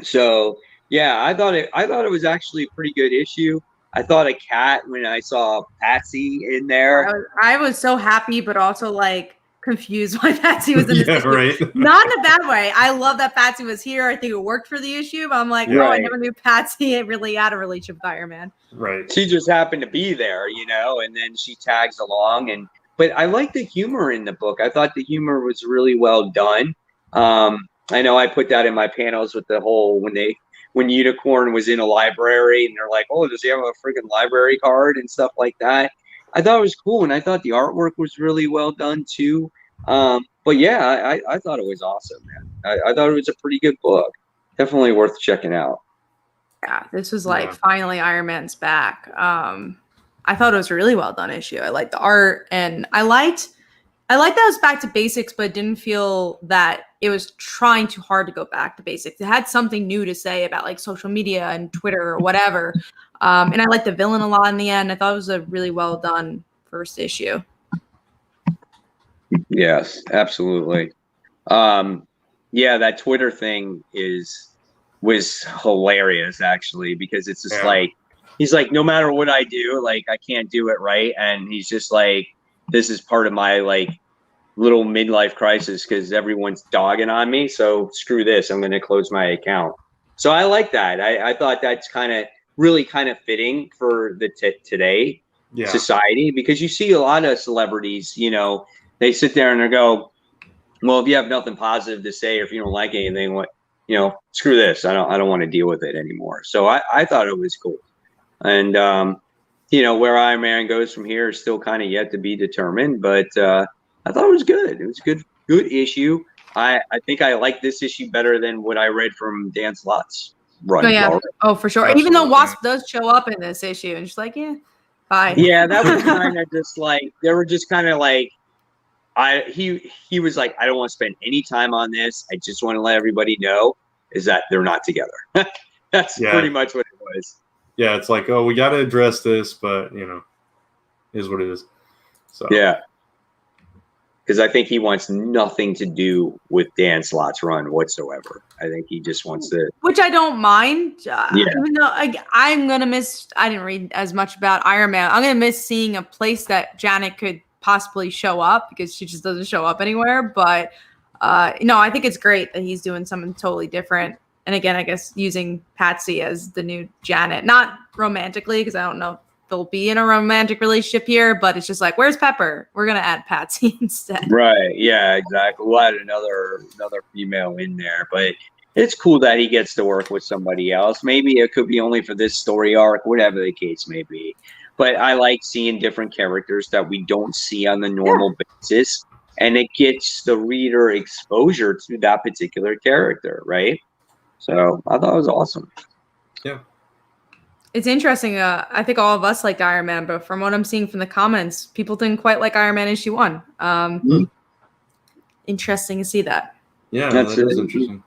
So yeah, I thought it was actually a pretty good issue. I thought a cat when I saw Patsy in there. I was so happy, but also like confused why Patsy was in this issue. Right. Not in a bad way. I love that Patsy was here. I think it worked for the issue, but I'm like, I never knew Patsy really had a relationship with Iron Man. Right. She just happened to be there, and then she tags along. But I like the humor in the book. I thought the humor was really well done. I know I put that in my panels with the whole when Unicorn was in a library and they're like, oh, does he have a freaking library card and stuff like that. I thought it was cool, and I thought the artwork was really well done too. But yeah, I thought it was awesome, man. I thought it was a pretty good book. Definitely worth checking out. Yeah, this was like finally Iron Man's back. I thought it was a really well done issue. I liked the art, and I liked that it was back to basics, but it didn't feel that it was trying too hard to go back to basics. It had something new to say about like social media and Twitter or whatever. And I liked the villain a lot in the end. I thought it was a really well done first issue. Yes, absolutely. Yeah, that Twitter thing was hilarious actually, because it's just like, he's like, no matter what I do, like I can't do it right. And he's just like, this is part of my like little midlife crisis because everyone's dogging on me. So screw this. I'm going to close my account. So I like that. I thought that's really kind of fitting for the today society, because you see a lot of celebrities, you know, they sit there and they go, well, if you have nothing positive to say, or if you don't like anything, what, you know, screw this. I don't want to deal with it anymore. So I thought it was cool. And, you know, where Iron Man goes from here is still kind of yet to be determined, but I thought it was good. It was a good issue. I think I like this issue better than what I read from Dan Slott's run. Oh, yeah. Oh, for sure. Absolutely. Even though Wasp does show up in this issue, and she's like, yeah, bye. Yeah, that was kind of just like, they were just kind of like, he was like, I don't want to spend any time on this. I just want to let everybody know is that they're not together. That's pretty much what it was. Yeah, it's like, oh, we got to address this, but, you know, is what it is. So yeah. Because I think he wants nothing to do with Dan Slott's run whatsoever. I think he just wants to. Which I don't mind. Even though I'm going to miss, I didn't read as much about Iron Man. I'm going to miss seeing a place that Janet could possibly show up, because she just doesn't show up anywhere. But no, I think it's great that he's doing something totally different. And again, I guess using Patsy as the new Janet, not romantically, because I don't know if they'll be in a romantic relationship here, but it's just like, where's Pepper? We're going to add Patsy instead. Right. Yeah, exactly. We'll add another female in there, but it's cool that he gets to work with somebody else. Maybe it could be only for this story arc, whatever the case may be. But I like seeing different characters that we don't see on the normal basis, and it gets the reader exposure to that particular character, right? So I thought it was awesome. Yeah. It's interesting. I think all of us liked Iron Man, but from what I'm seeing from the comments, people didn't quite like Iron Man issue 1. Interesting to see that. Yeah, that is interesting.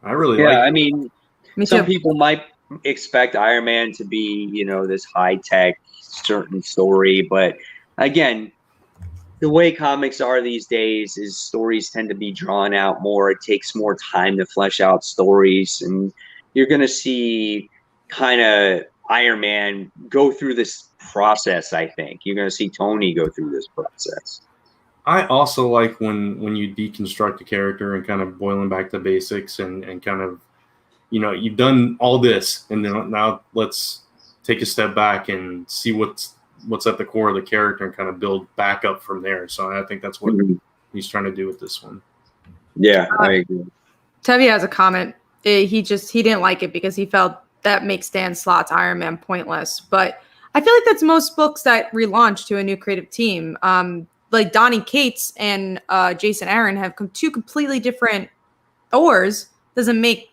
I really like it. I mean, some people might expect Iron Man to be, you know, this high-tech certain story, but again, the way comics are these days is stories tend to be drawn out more. It takes more time to flesh out stories, and you're going to see kind of Iron Man go through this process. I think you're going to see Tony go through this process. I also like when you deconstruct a character and kind of boil them back to basics and kind of, you know, you've done all this, and then now let's take a step back and see what's at the core of the character and kind of build back up from there. So I think that's what he's trying to do with this one. Yeah, I agree. Tevi has a comment. He didn't like it because he felt that makes Dan Slott's Iron Man pointless. But I feel like that's most books that relaunch to a new creative team. Like Donny Cates and Jason Aaron have two completely different Thors. Doesn't make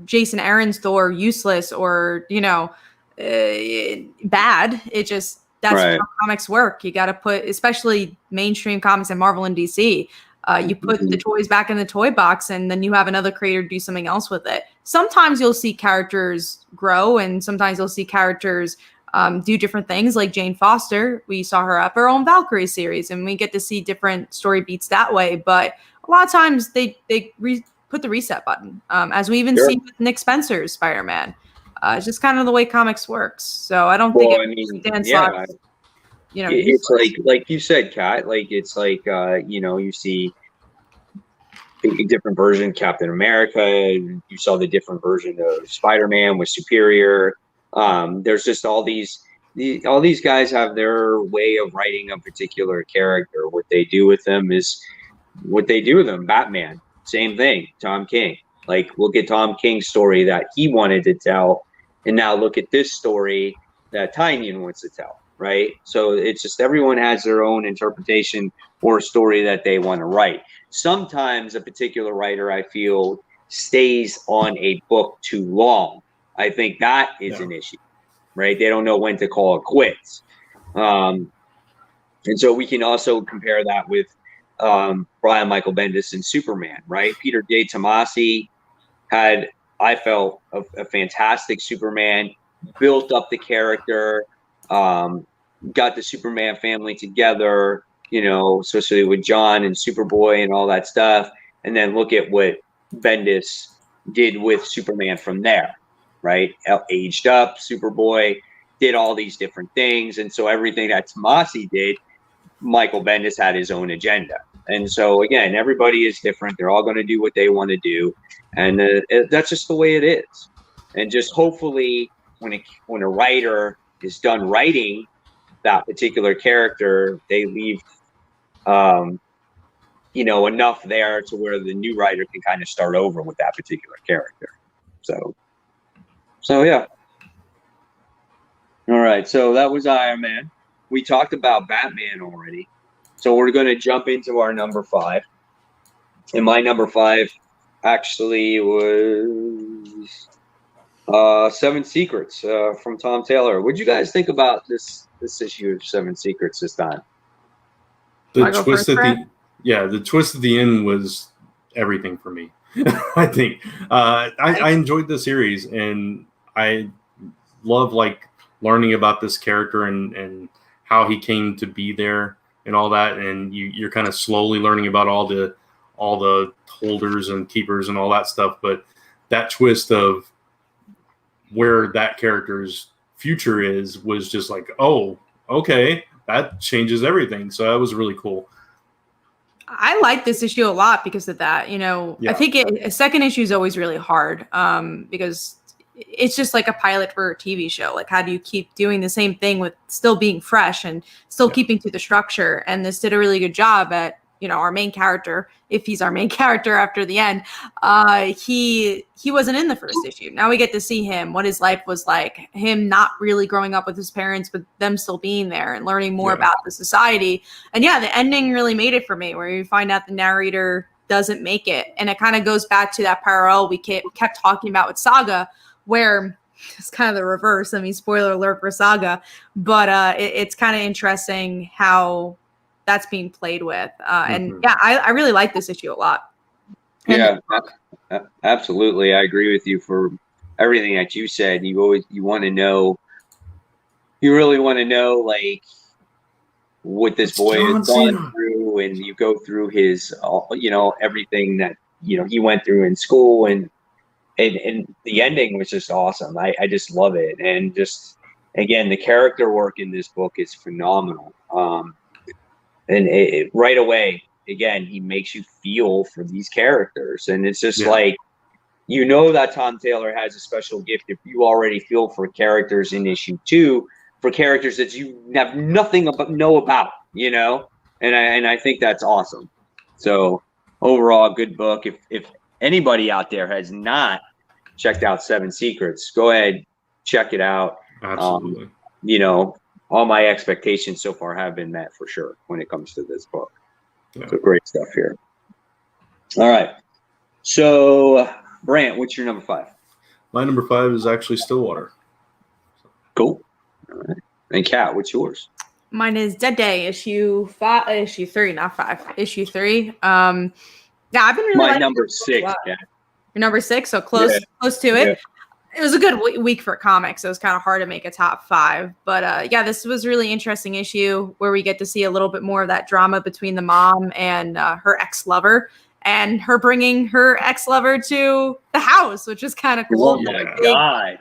Jason Aaron's Thor useless or, you know, bad. It just, that's how comics work. You got to put, especially mainstream comics and Marvel and DC, you put the toys back in the toy box, and then you have another creator do something else with it. Sometimes you'll see characters grow, and sometimes you'll see characters do different things. Like Jane Foster, we saw her up her own Valkyrie series, and we get to see different story beats that way. But a lot of times they put the reset button, as we even see with Nick Spencer's Spider-Man. It's just kind of the way comics works. So I don't think Dan Slott, you know, it's like you said, Kat, like it's like you know, you see a different version of Captain America, and you saw the different version of Spider-Man with Superior. There's just all these guys have their way of writing a particular character. What they do with them is what they do with them. Batman, same thing. Tom King. Like, look at Tom King's story that he wanted to tell, and now look at this story that Tynion wants to tell, right? So it's just everyone has their own interpretation or story that they want to write. Sometimes a particular writer, I feel, stays on a book too long. I think that is an issue, right? They don't know when to call it quits. And so we can also compare that with Brian Michael Bendis and Superman, right? Peter J. Tomasi had, I felt, a fantastic Superman, built up the character, got the Superman family together, you know, especially with John and Superboy and all that stuff. And then look at what Bendis did with Superman from there, right? Aged up, Superboy, did all these different things. And so everything that Tomasi did, Michael Bendis had his own agenda. And so, again, everybody is different. They're all going to do what they want to do. And that's just the way it is. And just hopefully when a writer is done writing that particular character, they leave, you know, enough there to where the new writer can kind of start over with that particular character. So yeah. All right. So that was Iron Man. We talked about Batman already. So we're going to jump into our number 5. And my number 5 actually was 7 Secrets from Tom Taylor. What did you guys think about this issue of 7 Secrets this time? The twist at the end was everything for me. I think I enjoyed the series, and I love like learning about this character and how he came to be there and all that. And you're kind of slowly learning about all the holders and keepers and all that stuff. But that twist of where that character's future was just like, oh, okay, that changes everything. So that was really cool. I like this issue a lot because of that. You know, I think a second issue is always really hard because it's just like a pilot for a TV show. Like, how do you keep doing the same thing with still being fresh and still keeping to the structure? And this did a really good job at, you know, our main character, if he's our main character after the end, he wasn't in the first issue. Now we get to see him, what his life was like, him not really growing up with his parents, but them still being there and learning more about the society. And the ending really made it for me, where you find out the narrator doesn't make it. And it kind of goes back to that parallel we kept talking about with Saga, where it's kind of the reverse. I mean, spoiler alert for Saga, but it's kind of interesting how that's being played with. And I really like this issue a lot. And absolutely. I agree with you for everything that you said. You want to know, you really want to know, like, what this boy has gone through, and you go through his, you know, everything that, you know, he went through in school, and the ending was just awesome. I just love it. And just, again, the character work in this book is phenomenal. And right away, again, he makes you feel for these characters. And it's just like, you know that Tom Taylor has a special gift if you already feel for characters in issue 2, for characters that you have nothing about, you know? And I think that's awesome. So overall, good book. If anybody out there has not checked out 7 Secrets, go ahead, check it out. Absolutely. You know, all my expectations so far have been met for sure when it comes to this book. So great stuff here. All right. So, Brant, what's your number 5? My number 5 is actually Stillwater. Cool. All right. And Kat, what's yours? Mine is Dead Day, issue 3, not 5. Issue 3. I've been really my number 6. Yeah. Your number 6, so close to it. Yeah. It was a good week for comics, so it was kind of hard to make a top 5. But this was a really interesting issue where we get to see a little bit more of that drama between the mom and her ex-lover, and her bringing her ex-lover to the house, which is kind of cool. Oh my God.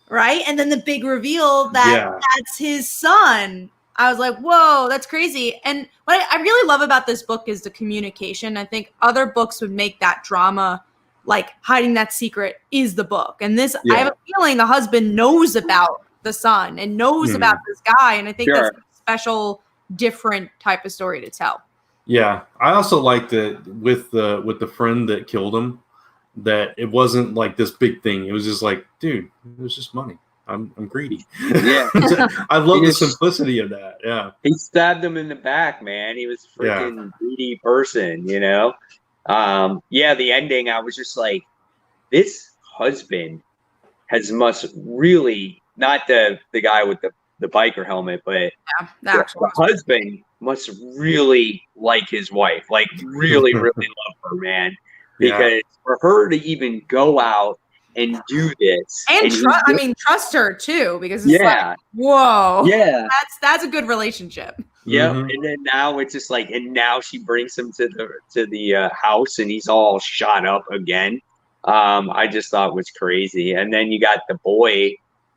Right? And then the big reveal that that's his son. I was like, whoa, that's crazy. And what I really love about this book is the communication. I think other books would make that drama, like hiding that secret is the book. And this, I have a feeling the husband knows about the son and knows about this guy. And I think that's a special, different type of story to tell. Yeah. I also liked that with the friend that killed him, that it wasn't like this big thing. It was just like, dude, it was just money. I'm greedy. Yeah. I love the simplicity of that. Yeah. He stabbed him in the back, man. He was a freaking greedy person, you know? The ending, I was just like, this husband must really, not the guy with the biker helmet, but the husband must really like his wife, like really, really love her, man. Because for her to even go out and do this, and trust her too, because it's like, whoa, that's a good relationship. Yeah, and then now it's just like, and now she brings him to the house, and he's all shot up again. I just thought it was crazy. And then you got the boy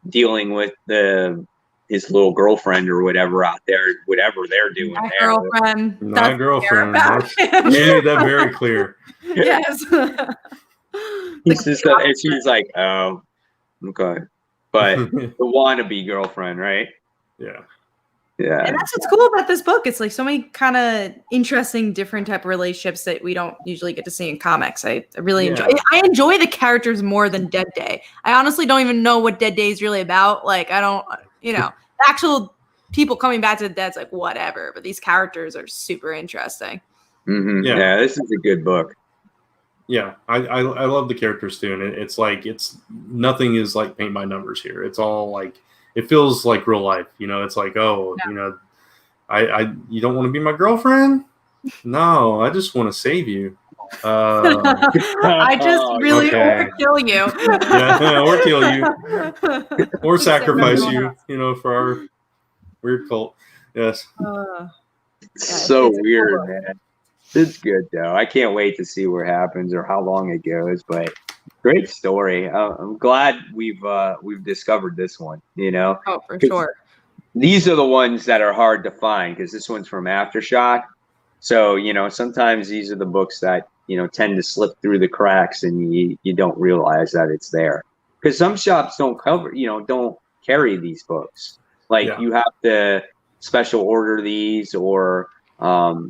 dealing with his little girlfriend or whatever out there, whatever they're doing. My girlfriend, my girlfriend. You made that very clear. Yes. And she's like, oh, okay. But the wannabe girlfriend, right? Yeah. Yeah. And that's what's cool about this book. It's like so many kind of interesting, different type of relationships that we don't usually get to see in comics. I really enjoy it. I enjoy the characters more than Dead Day. I honestly don't even know what Dead Day is really about. Like, I don't, the actual people coming back to the dead's like, whatever. But these characters are super interesting. Mm-hmm. Yeah, this is a good book. Yeah, I love the characters too. And it's like, nothing is like paint by numbers here. It's all like, it feels like real life, it's like, you don't want to be my girlfriend? No, I just want to save you. I just really want to kill you. Or kill you. Or sacrifice you, for our weird cult. Yes. So weird, man. It's good though. I can't wait to see what happens or how long it goes, but great story. I'm glad we've discovered this one, Oh, for sure. These are the ones that are hard to find because this one's from Aftershock. So, sometimes these are the books that, tend to slip through the cracks and you don't realize that it's there. Because some shops don't don't carry these books. Like you have to special order these or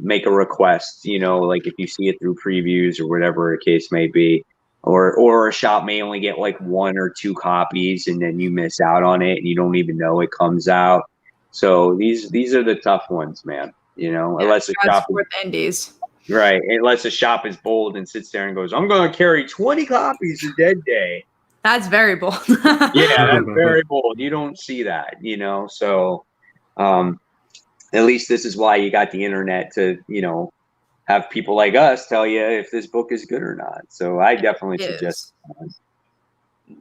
make a request, like if you see it through previews or whatever the case may be. Or a shop may only get like 1 or 2 copies and then you miss out on it and you don't even know it comes out. So these are the tough ones, man. Unless a shop is indies. Right. Unless a shop is bold and sits there and goes, I'm gonna carry 20 copies of Dead Day. That's very bold. Yeah, that's very bold. You don't see that, So at least this is why you got the internet to, have people like us tell you if this book is good or not. So I definitely suggest that.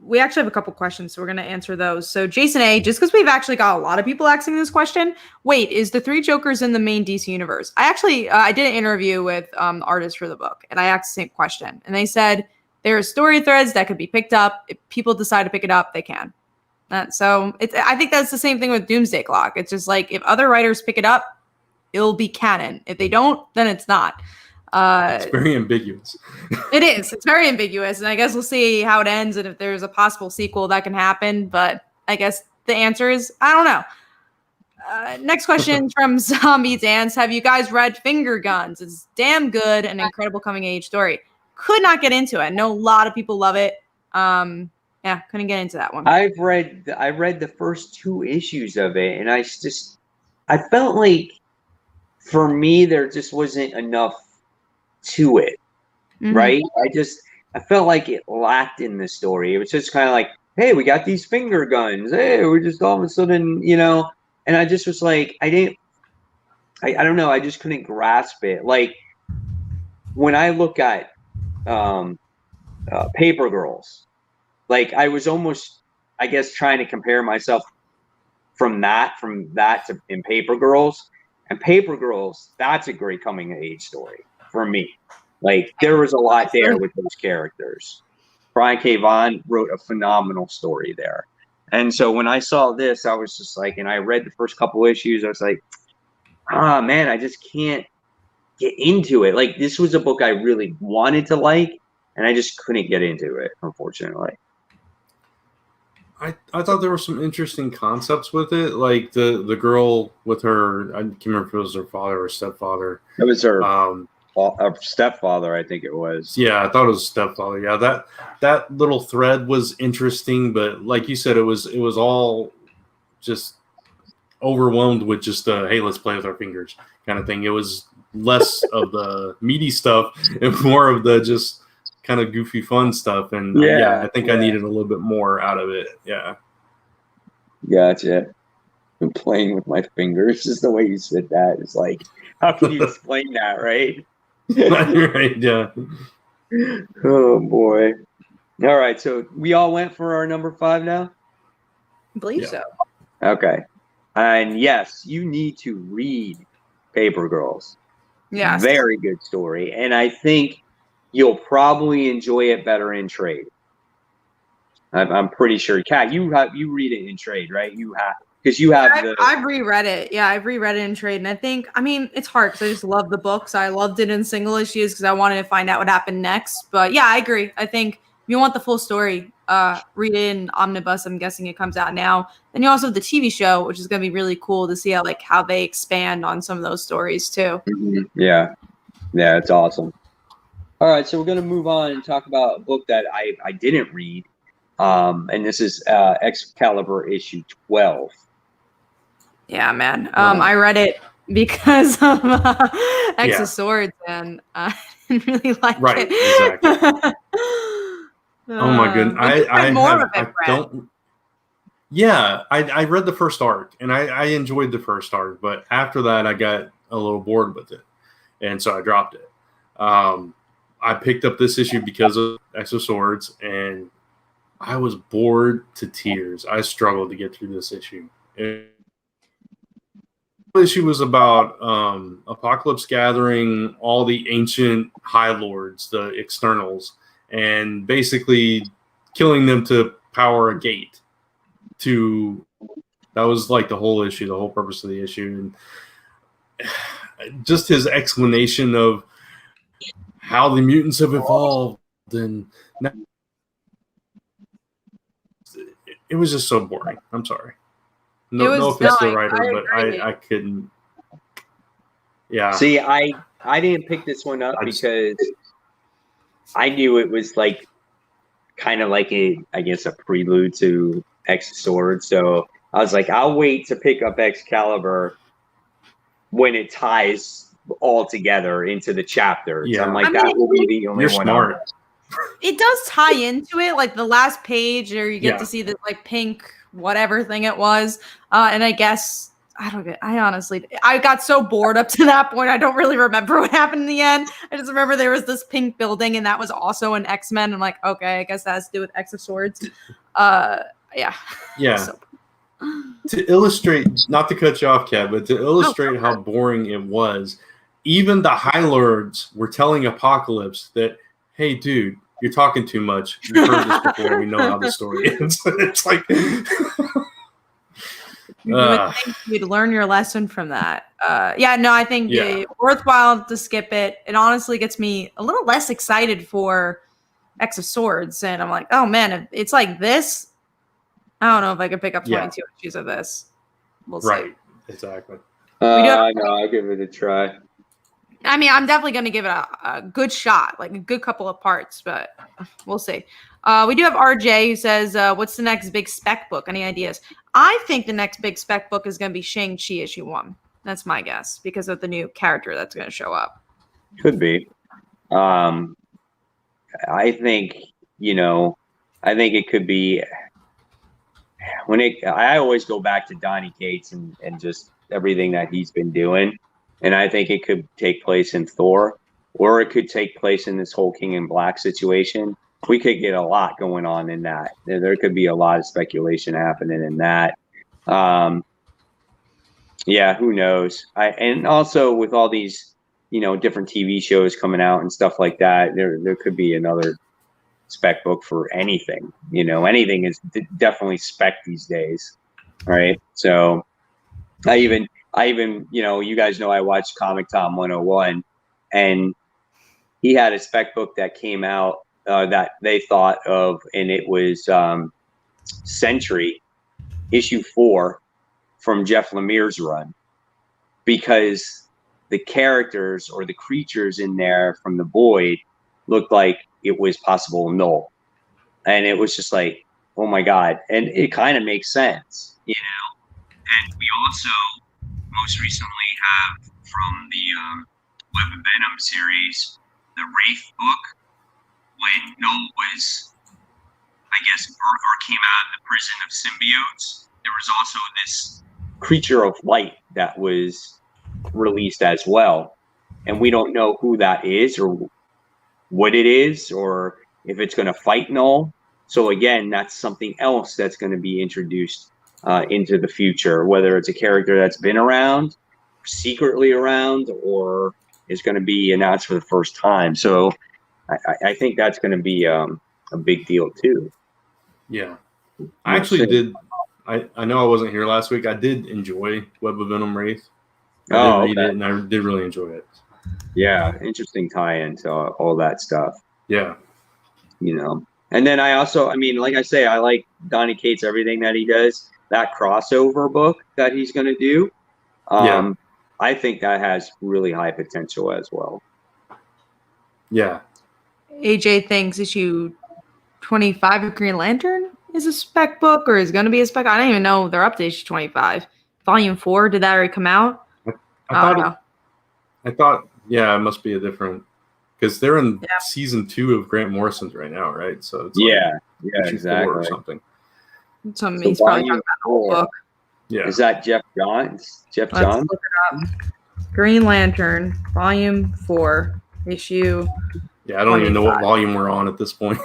We actually have a couple questions, so we're going to answer those. So Jason A., just because we've actually got a lot of people asking this question, wait, is the 3 Jokers in the main DC universe? I actually, I did an interview with artists for the book, and I asked the same question. And they said there are story threads that could be picked up. If people decide to pick it up, they can. So I think that's the same thing with Doomsday Clock. It's just like if other writers pick it up, it'll be canon. If they don't, then it's not. It's very ambiguous. It is. It's very ambiguous. And I guess we'll see how it ends and if there's a possible sequel that can happen. But I guess the answer is, I don't know. Next question from Zombie Dance. Have you guys read Finger Guns? It's damn good. An incredible coming age story. Could not get into it. I know a lot of people love it. Couldn't get into that one. I read the first 2 issues of it, and I felt like for me there just wasn't enough to it, right? I felt like it lacked in the story. It was just kind of like, hey, we got these finger guns. Hey, we're just all of a sudden, and I just was like, I don't know. I just couldn't grasp it. Like when I look at Paper Girls, like I was almost, I guess, trying to compare myself from that to in Paper Girls. And Paper Girls, that's a great coming of age story for me. Like there was a lot there with those characters. Brian K. Vaughan wrote a phenomenal story there. And so when I saw this, I was just like, and I read the first couple issues, I was like, man, I just can't get into it. Like this was a book I really wanted to like, and I just couldn't get into it, unfortunately. I thought there were some interesting concepts with it, like the girl with her, I can't remember if it was her father or stepfather. It was her. stepfather, I think it was. Yeah, I thought it was stepfather. Yeah, that little thread was interesting, but like you said, it was all just overwhelmed with just hey, let's play with our fingers kind of thing. It was less of the meaty stuff and more of the just kind of goofy fun stuff. And I think I needed a little bit more out of it. Yeah. Gotcha. I'm playing with my fingers. Just the way you said that. It's like, how can you explain that, right? Right, yeah. Oh boy. All right, so we all went for our number 5 now? I believe so. Okay. And yes, you need to read Paper Girls. Yeah. Very good story. And I think you'll probably enjoy it better in trade. I'm pretty sure. Kat, you read it in trade, right? You have, because you have I've reread it. Yeah, I've reread it in trade. And I think, I mean, it's hard because I just love the books. I loved it in single issues because I wanted to find out what happened next. But yeah, I agree. I think if you want the full story, read it in omnibus. I'm guessing it comes out now. Then you also have the TV show, which is going to be really cool to see how they expand on some of those stories too. Mm-hmm. Yeah, it's awesome. All right, so we're going to move on and talk about a book that I didn't read, and this is Excalibur issue 12. Yeah, man. I read it because of X of Swords, and I didn't really like it. Right, exactly. Oh my goodness! I read the first arc and I enjoyed the first arc, but after that I got a little bored with it, and so I dropped it. I picked up this issue because of X of Swords, and I was bored to tears. I struggled to get through this issue. The issue was about Apocalypse gathering all the ancient High Lords, the externals, and basically killing them to power a gate. That was like the whole issue, the whole purpose of the issue. And just his explanation of how the mutants have evolved, and it was just so boring. I'm sorry. No offense to the writer, but I couldn't. Yeah. See, I didn't pick this one up because I knew it was like kind of like a prelude to X of Swords. So I was like, I'll wait to pick up Excalibur when it ties all together into the chapter. Yeah. So I'm like, that will be the only one. You're smart. It does tie into it, like the last page, or you get to see this like pink whatever thing it was. And I guess I got so bored up to that point. I don't really remember what happened in the end. I just remember there was this pink building, and that was also an X-Men. I'm like, okay, I guess that has to do with X of Swords. Yeah. So. To illustrate, not to cut you off, Kat, but to illustrate how boring it was, even the High Lords were telling Apocalypse that, hey, dude, you're talking too much. We've heard this before. We know how the story ends. It's like... You would think you'd learn your lesson from that. I think it's worthwhile to skip it. It honestly gets me a little less excited for X of Swords. And I'm like, oh, man, if it's like this, I don't know if I could pick up 22 issues of this. We'll see. Right, exactly. I know. I'll give it a try. I mean, I'm definitely going to give it a good shot, like a good couple of parts, but we'll see. We do have RJ who says, what's the next big Spec book? Any ideas? I think the next big Spec book is going to be Shang-Chi issue 1. That's my guess because of the new character that's going to show up. Could be. I think it could be I always go back to Donny Cates and just everything that he's been doing. And I think it could take place in Thor, or it could take place in this whole King in Black situation. We could get a lot going on in that. There could be a lot of speculation happening in that. Who knows? And also with all these, different TV shows coming out and stuff like that, there could be another Spec book for anything. Anything is definitely Spec these days. All right. So I even, you guys know I watched Comic Tom 101, and he had a Spec book that came out that they thought of, and it was Sentry issue 4 from Jeff Lemire's run, because the characters or the creatures in there from the void looked like it was possible null. And it was just like, oh my God. And it kind of makes sense, you know? And we also most recently have from the Web of Venom series, the Wraith book, when Null was, I guess, or came out of the prison of symbiotes. There was also this creature of light that was released as well. And we don't know who that is or what it is or if it's going to fight Null. So again, that's something else that's going to be introduced into the future, whether it's a character that's been around, secretly around, or is going to be announced for the first time. So I think that's going to be a big deal too. Yeah. I actually did. I know I wasn't here last week. I did enjoy Web of Venom Wraith. I did read it, and I did really enjoy it. Yeah, interesting tie-in to all that stuff. Yeah. You know. And then I also, I mean, like I say, I like Donny Cates, everything that he does. That crossover book that he's going to do, I think that has really high potential as well. Yeah. AJ thinks issue 25 of Green Lantern is a spec book or is going to be a spec. I don't even know they're up to issue 25. Volume 4, did that already come out? I thought, yeah, it must be a different, because they're in season 2 of Grant Morrison's right now, right? So it's exactly. 4 or something. So he's probably talking about the whole book. Yeah. Is that Jeff Johns? Let's look it up. Green Lantern, Volume 4, issue. Yeah, I don't even know what volume we're on at this point.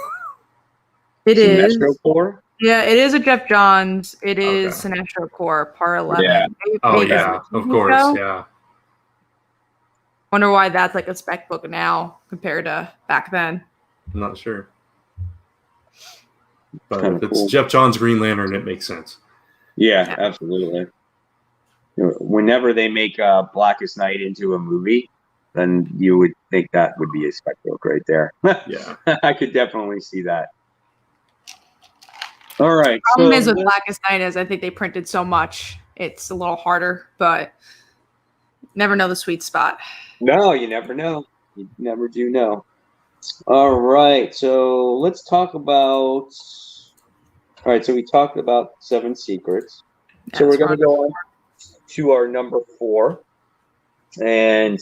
It is. Sinestro Corps? Yeah, it is a Jeff Johns. It is Sinestro Corps, part 11. Yeah. Of course, yeah. Wonder why that's like a spec book now compared to back then. I'm not sure. But if it's Jeff Johns' Green Lantern, it makes sense. Yeah, absolutely. Whenever they make Blackest Night into a movie, then you would think that would be a spec book right there. Yeah. I could definitely see that. All right. Problem is with Blackest Night is I think they printed so much, it's a little harder, but never know the sweet spot. No, you never know. You never do know. All right. So let's talk about. All right. So we talked about 7 Secrets. So we're going to go on to our number 4. And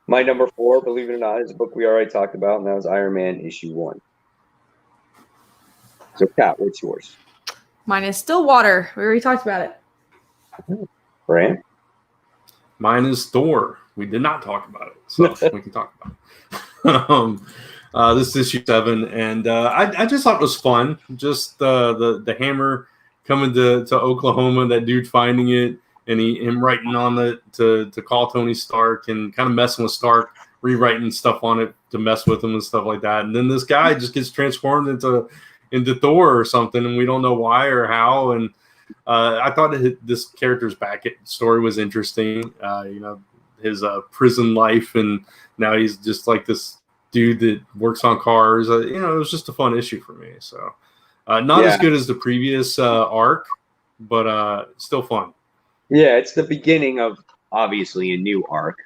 my number 4, believe it or not, is a book we already talked about, and that was Iron Man issue 1. So, Kat, what's yours? Mine is Stillwater. We already talked about it. Brand? Mine is Thor. We did not talk about it, so we can talk about it. This is issue 7, and I just thought it was fun. Just the hammer coming to Oklahoma, that dude finding it, and him writing on it to call Tony Stark and kind of messing with Stark, rewriting stuff on it to mess with him and stuff like that. And then this guy just gets transformed into Thor or something, and we don't know why or how. And I thought this character's back story was interesting. His prison life, and now he's just like this dude that works on cars. It was just a fun issue for me. So not as good as the previous arc, but still fun. Yeah, it's the beginning of obviously a new arc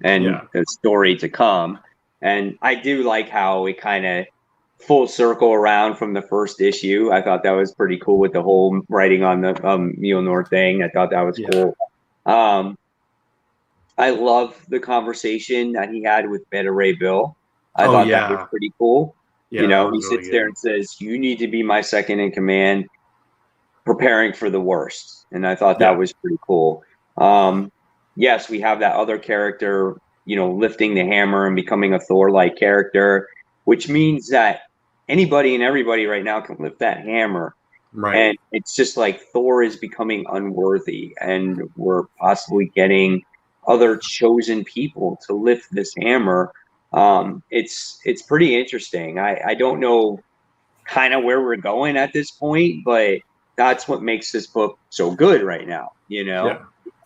and a story to come. And I do like how it kind of full circle around from the first issue. I thought that was pretty cool with the whole writing on the Mjolnir thing. I thought that was cool. I love the conversation that he had with Beta Ray Bill. I thought that was pretty cool. Yeah, he sits there and says, "You need to be my second in command, preparing for the worst." And I thought that was pretty cool. Yes, we have that other character, lifting the hammer and becoming a Thor-like character, which means that anybody and everybody right now can lift that hammer. Right. And it's just like Thor is becoming unworthy, and we're possibly getting other chosen people to lift this hammer. It's pretty interesting. I don't know kind of where we're going at this point, but that's what makes this book so good right now, Yeah.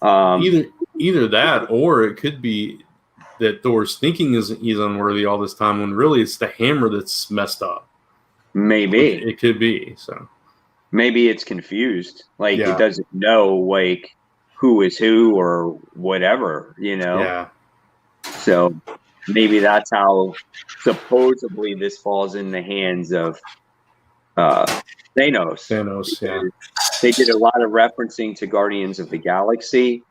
Either that, or it could be that Thor's thinking he's unworthy all this time, when really it's the hammer that's messed up. Maybe. It could be. So maybe it's confused. It doesn't know who is who or whatever, Yeah. So maybe that's how supposedly this falls in the hands of Thanos. Thanos, yeah. They did a lot of referencing to Guardians of the Galaxy.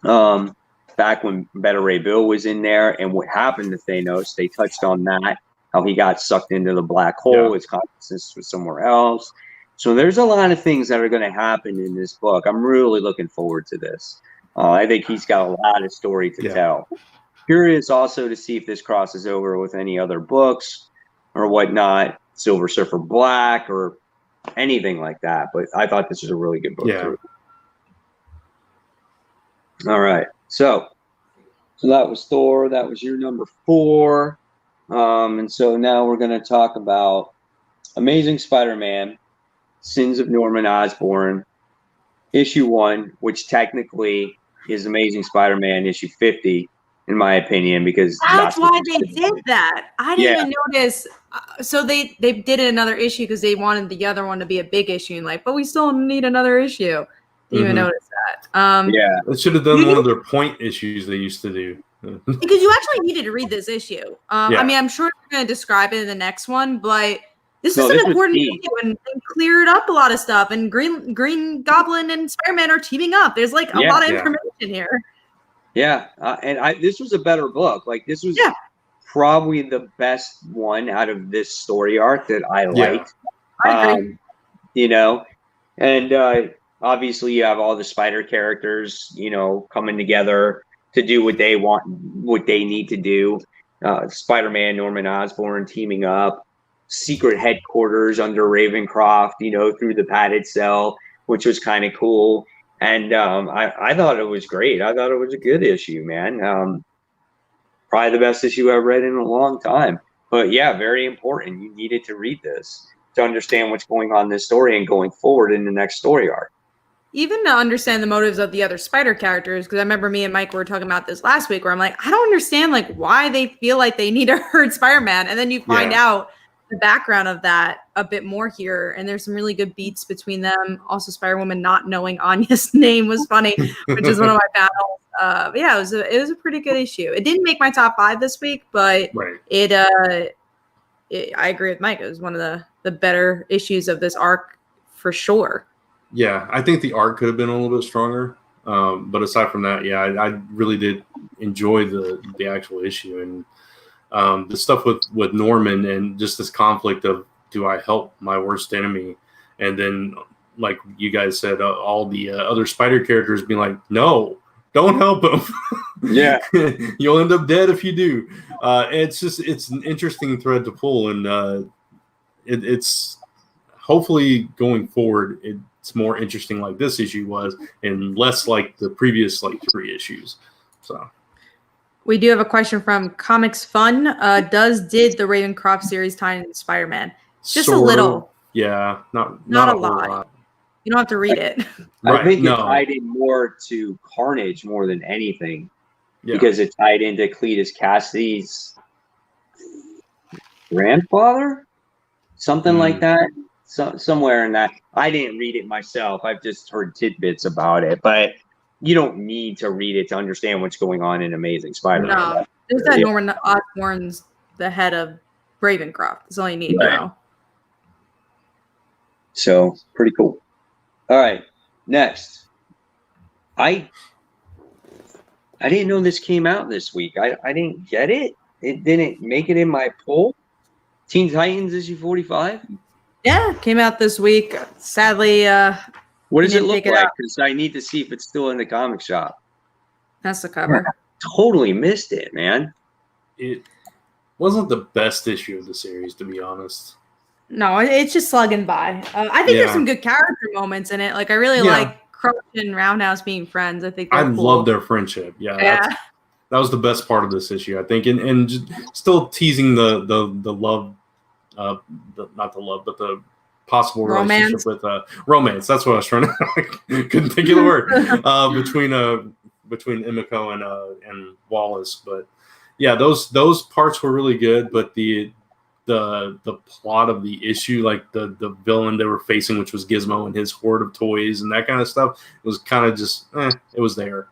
Back when Beta Ray Bill was in there, and what happened to Thanos, they touched on that, how he got sucked into the black hole, his consciousness was somewhere else. So there's a lot of things that are going to happen in this book. I'm really looking forward to this. I think he's got a lot of story to tell. Curious also to see if this crosses over with any other books or whatnot, Silver Surfer Black or anything like that. But I thought this was a really good book too. All right. So that was Thor. That was your number 4. And so now we're going to talk about Amazing Spider-Man, Sins of Norman Osborn, issue 1, which technically is Amazing Spider-Man issue 50, in my opinion, because that's why they did that. I didn't even notice. So they did another issue because they wanted the other one to be a big issue, and like, but we still need another issue. Didn't even notice that. It should have done one of their point issues they used to do. Because you actually needed to read this issue. I mean, I'm sure you're going to describe it in the next one, but this is an important issue and cleared up a lot of stuff. And Green Goblin and Spider-Man are teaming up. There's like a lot of information here. Yeah, and this was a better book. Like this was probably the best one out of this story arc that I liked. I agree. You know, and obviously you have all the spider characters, you know, coming together to do what they want, what they need to do. Spider-Man, Norman Osborn teaming up, secret headquarters under Ravencroft, you know, through the padded cell, which was kind of cool. And I thought it was great. I thought it was a good issue, man. Probably the best issue I've read in a long time. But yeah, very important. You needed to read this to understand what's going on in this story and going forward in the next story arc. Even to understand the motives of the other spider characters, because I remember me and Mike were talking about this last week, where I'm like, I don't understand like why they feel like they need to hurt Spider-Man, and then you find out the background of that a bit more here, and there's some really good beats between them. Also, Spider-Woman not knowing Anya's name was funny, which is one of my battles. But yeah, it was a pretty good issue. It didn't make my top 5 this week, but I agree with Mike. It was one of the better issues of this arc for sure. Yeah, I think the art could have been a little bit stronger. But aside from that, I really did enjoy the actual issue. And the stuff with Norman and just this conflict of, do I help my worst enemy? And then, like you guys said, all the other spider characters being like, no, don't help him. Yeah. You'll end up dead if you do. It's an interesting thread to pull. And it's hopefully going forward, it's more interesting like this issue was, and less like the previous 3 issues. So we do have a question from Comics Fun. Did the Ravencroft series tie into Spider-Man? Just a little. Yeah, not a lot. You don't have to read it. I think it tied in more to Carnage more than anything, because it tied into Cletus Cassidy's grandfather, something like that. Somewhere in that. I didn't read it myself. I've just heard tidbits about it, but you don't need to read it to understand what's going on in Amazing Spider-Man. No, there's that Norman Osborn's the head of Ravencroft. That's all you need to know. So pretty cool. All right, next. I didn't know this came out this week. I didn't get it. It didn't make it in my poll. Teen Titans issue 45. Yeah, came out this week. Sadly, what does it look like? Because I need to see if it's still in the comic shop. That's the cover. I totally missed it, man. It wasn't the best issue of the series, to be honest. No, it's just slugging by. I think there's some good character moments in it. Like I really like Crush and Roundhouse being friends. I think I cool. love their friendship. Yeah. That was the best part of this issue, I think, and just still teasing the love. Not the love, but the possible relationship with romance. That's what I was trying to. Couldn't think of the word between Emiko and Wallace. But yeah, those parts were really good. But the plot of the issue, like the villain they were facing, which was Gizmo and his horde of toys and that kind of stuff, was kind of just it was there.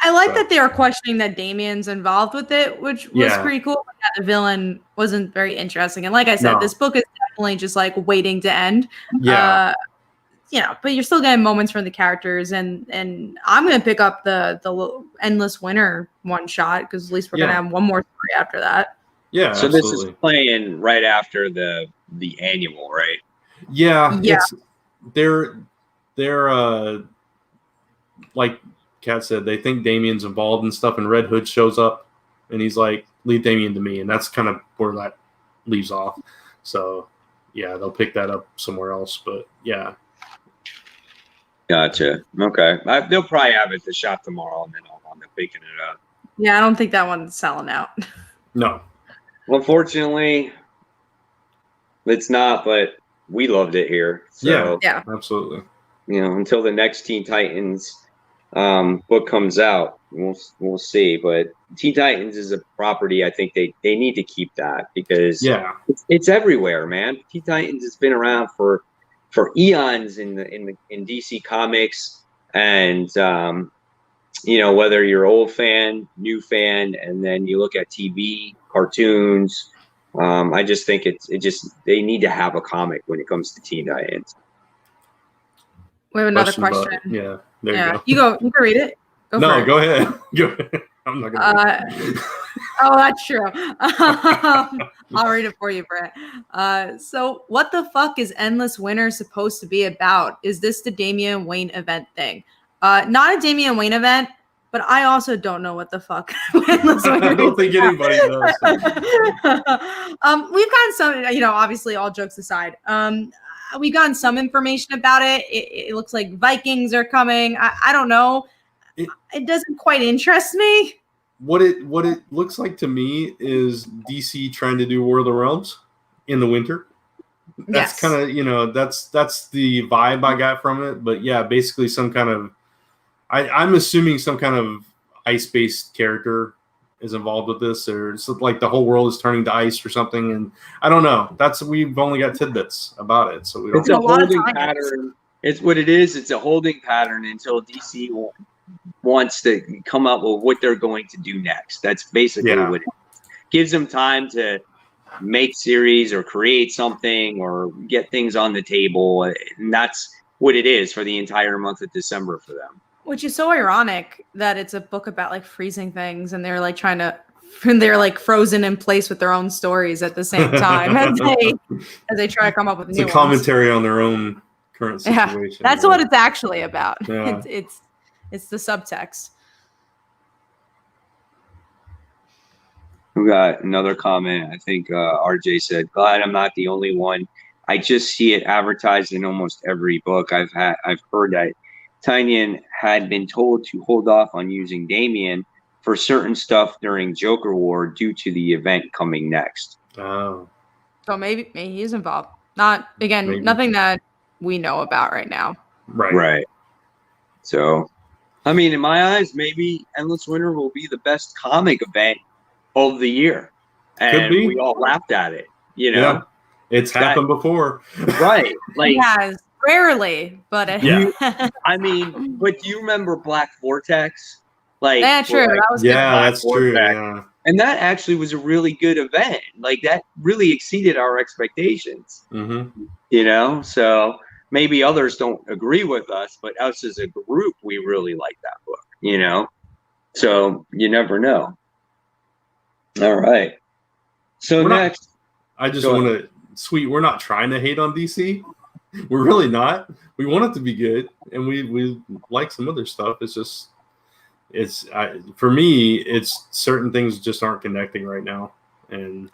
I like that they were questioning that Damian's involved with it, which was pretty cool. But yeah, the villain wasn't very interesting. And like I said, this book is definitely just like waiting to end. Yeah. But you're still getting moments from the characters, and I'm gonna pick up the Endless Winter one shot because at least we're gonna have one more story after that. Yeah. So absolutely. this is playing right after the annual, right? Yeah. They're like Kat said, they think Damian's involved and stuff, and Red Hood shows up, and he's like, "Leave Damian to me," and that's kind of where that leaves off. So yeah, they'll pick that up somewhere else, but yeah. Gotcha. Okay. They'll probably have it at the shop tomorrow, and then I'll end up picking it up. Yeah, I don't think that one's selling out. No. Well, unfortunately, it's not, but we loved it here. So, yeah, absolutely. Until the next Teen Titans book comes out, we'll see. But Teen Titans is a property I think they need to keep that because it's everywhere, man. Teen Titans has been around for eons in DC Comics, and whether you're old fan, new fan, and then you look at TV, cartoons, I just think they need to have a comic when it comes to Teen Titans. We have another question. There you go. You can read it. Go ahead. Go ahead. I'm not gonna read it. Oh, that's true. I'll read it for you, Brett. So what the fuck is Endless Winter supposed to be about? Is this the Damian Wayne event thing? Not a Damian Wayne event, but I also don't know what the fuck Endless Winter I don't think anybody knows. We've gotten some, obviously all jokes aside, we've gotten some information about it. It looks like Vikings are coming. I don't know. It doesn't quite interest me. What it looks like to me is DC trying to do War of the Realms in the winter. That's kind of that's the vibe I got from it. But yeah, basically some kind of I'm assuming some kind of ice-based character is involved with this, or it's like the whole world is turning to ice or something. And I don't know. We've only got tidbits about it, so we don't. It's a holding pattern. It's what it is. It's a holding pattern until DC wants to come up with what they're going to do next. That's basically what it gives them time to make series or create something or get things on the table. And that's what it is for the entire month of December for them. Which is so ironic that it's a book about like freezing things and they're like they're like frozen in place with their own stories at the same time as they try to come up with new ones. It's a commentary on their own current situation. Yeah, that's what it's actually about. Yeah. It's the subtext. We got another comment. I think RJ said, "Glad I'm not the only one. I just see it advertised in almost every book I've heard that Tynion had been told to hold off on using Damian for certain stuff during Joker War due to the event coming next." Oh. So maybe he's involved. Nothing that we know about right now. Right. So, I mean, in my eyes, maybe Endless Winter will be the best comic event of the year. And we all laughed at it, Yeah. It's happened before. Right. Like, yes, rarely, but I mean, but do you remember Black Vortex? Like, yeah, true. That was good. That's true. Yeah. And that actually was a really good event. Like, that really exceeded our expectations. Mm-hmm. So maybe others don't agree with us, but us as a group, we really like that book, So you never know. All right. So next. I just want to, we're not trying to hate on DC. We're really not. We want it to be good, and we like some other stuff. It's just, for me, it's certain things just aren't connecting right now. And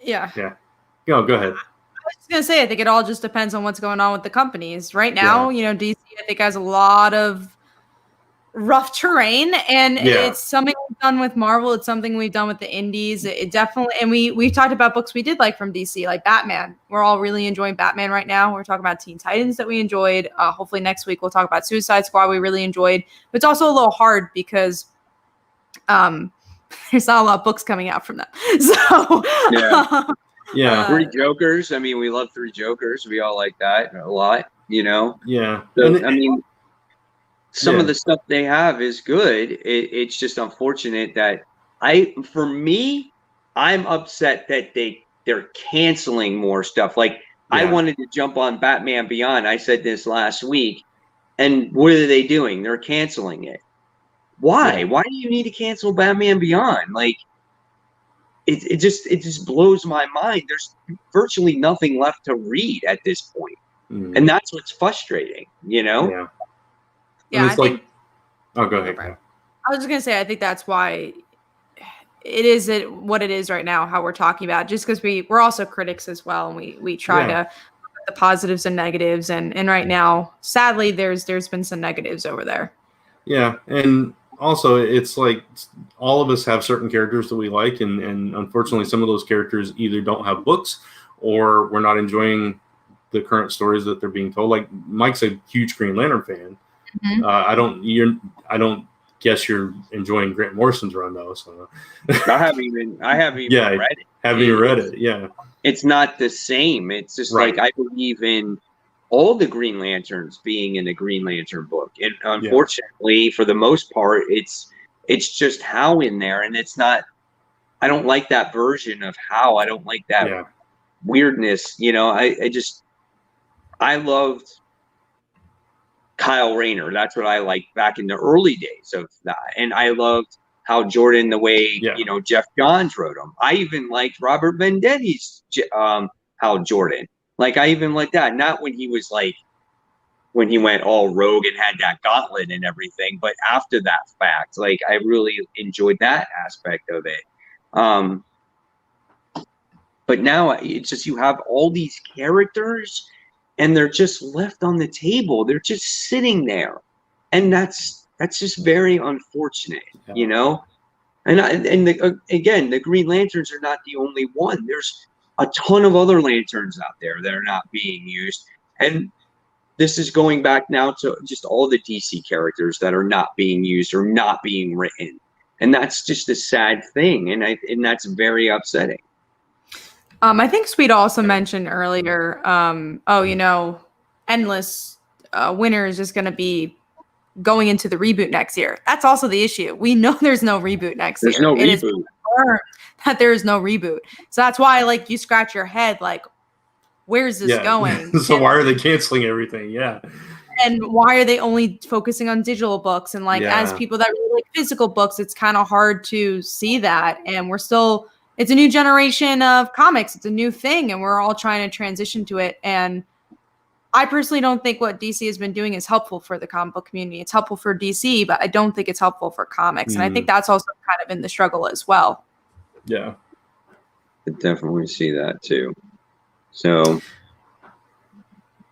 yeah. Go ahead. I was going to say, I think it all just depends on what's going on with the companies. Right now, DC, I think, has a lot of rough terrain, and it's something we've done with Marvel. It's something we've done with the indies. It definitely, and we've talked about books we did like from DC, like Batman. We're all really enjoying Batman right now. We're talking about Teen Titans that we enjoyed. Hopefully next week we'll talk about Suicide Squad we really enjoyed. But it's also a little hard because there's not a lot of books coming out from them. So yeah. Three Jokers. I mean, we love Three Jokers. We all like that a lot, Yeah. So, I mean, some of the stuff they have is good. It's just unfortunate that for me, I'm upset that they're canceling more stuff. Like I wanted to jump on Batman Beyond. I said this last week, and what are they doing? They're canceling it. Why? Yeah. Why do you need to cancel Batman Beyond? Like it just blows my mind. There's virtually nothing left to read at this point. And that's what's frustrating, you know? Yeah. Yeah, it's like, oh, go ahead. I was just gonna say, I think that's why it is what it is right now. How we're talking about, just because we're also critics as well, and we try to look at the positives and negatives. And right now, sadly, there's been some negatives over there. Yeah, and also it's like all of us have certain characters that we like, and unfortunately, some of those characters either don't have books or we're not enjoying the current stories that they're being told. Like Mike's a huge Green Lantern fan. Mm-hmm. I don't guess you're enjoying Grant Morrison's run though. So I haven't even read it. Haven't even read it. Yeah, it's not the same. It's just like I believe in all the Green Lanterns being in a Green Lantern book, and unfortunately, for the most part, it's just How in there, and it's not. I don't like that version of How. I don't like that weirdness. You know, I loved Kyle Rayner. That's what I liked back in the early days of that. And I loved how Jordan, the way, Jeff Johns wrote him. I even liked Robert Vendetti's Hal Jordan. Like, I even liked that. Not when he was like, when he went all rogue and had that gauntlet and everything, but after that fact, like, I really enjoyed that aspect of it. But now it's just, you have all these characters and they're just left on the table. They're just sitting there. And that's just very unfortunate, you know? And again, the Green Lanterns are not the only one. There's a ton of other lanterns out there that are not being used. And this is going back now to just all the DC characters that are not being used or not being written. And that's just a sad thing. And that's very upsetting. I think Sweet also mentioned earlier, Endless Winter is just going to be going into the reboot next year. That's also the issue. We know there's no reboot next year. There's no reboot. It is confirmed that there is no reboot. So that's why, like, you scratch your head, like, where's this going? So why are they canceling everything? Yeah. And why are they only focusing on digital books? And, like, as people that really like physical books, it's kind of hard to see that. And it's a new generation of comics. It's a new thing, and we're all trying to transition to it. And I personally don't think what DC has been doing is helpful for the comic book community. It's helpful for DC, but I don't think it's helpful for comics. And I think that's also kind of in the struggle as well. Yeah. I definitely see that too. So,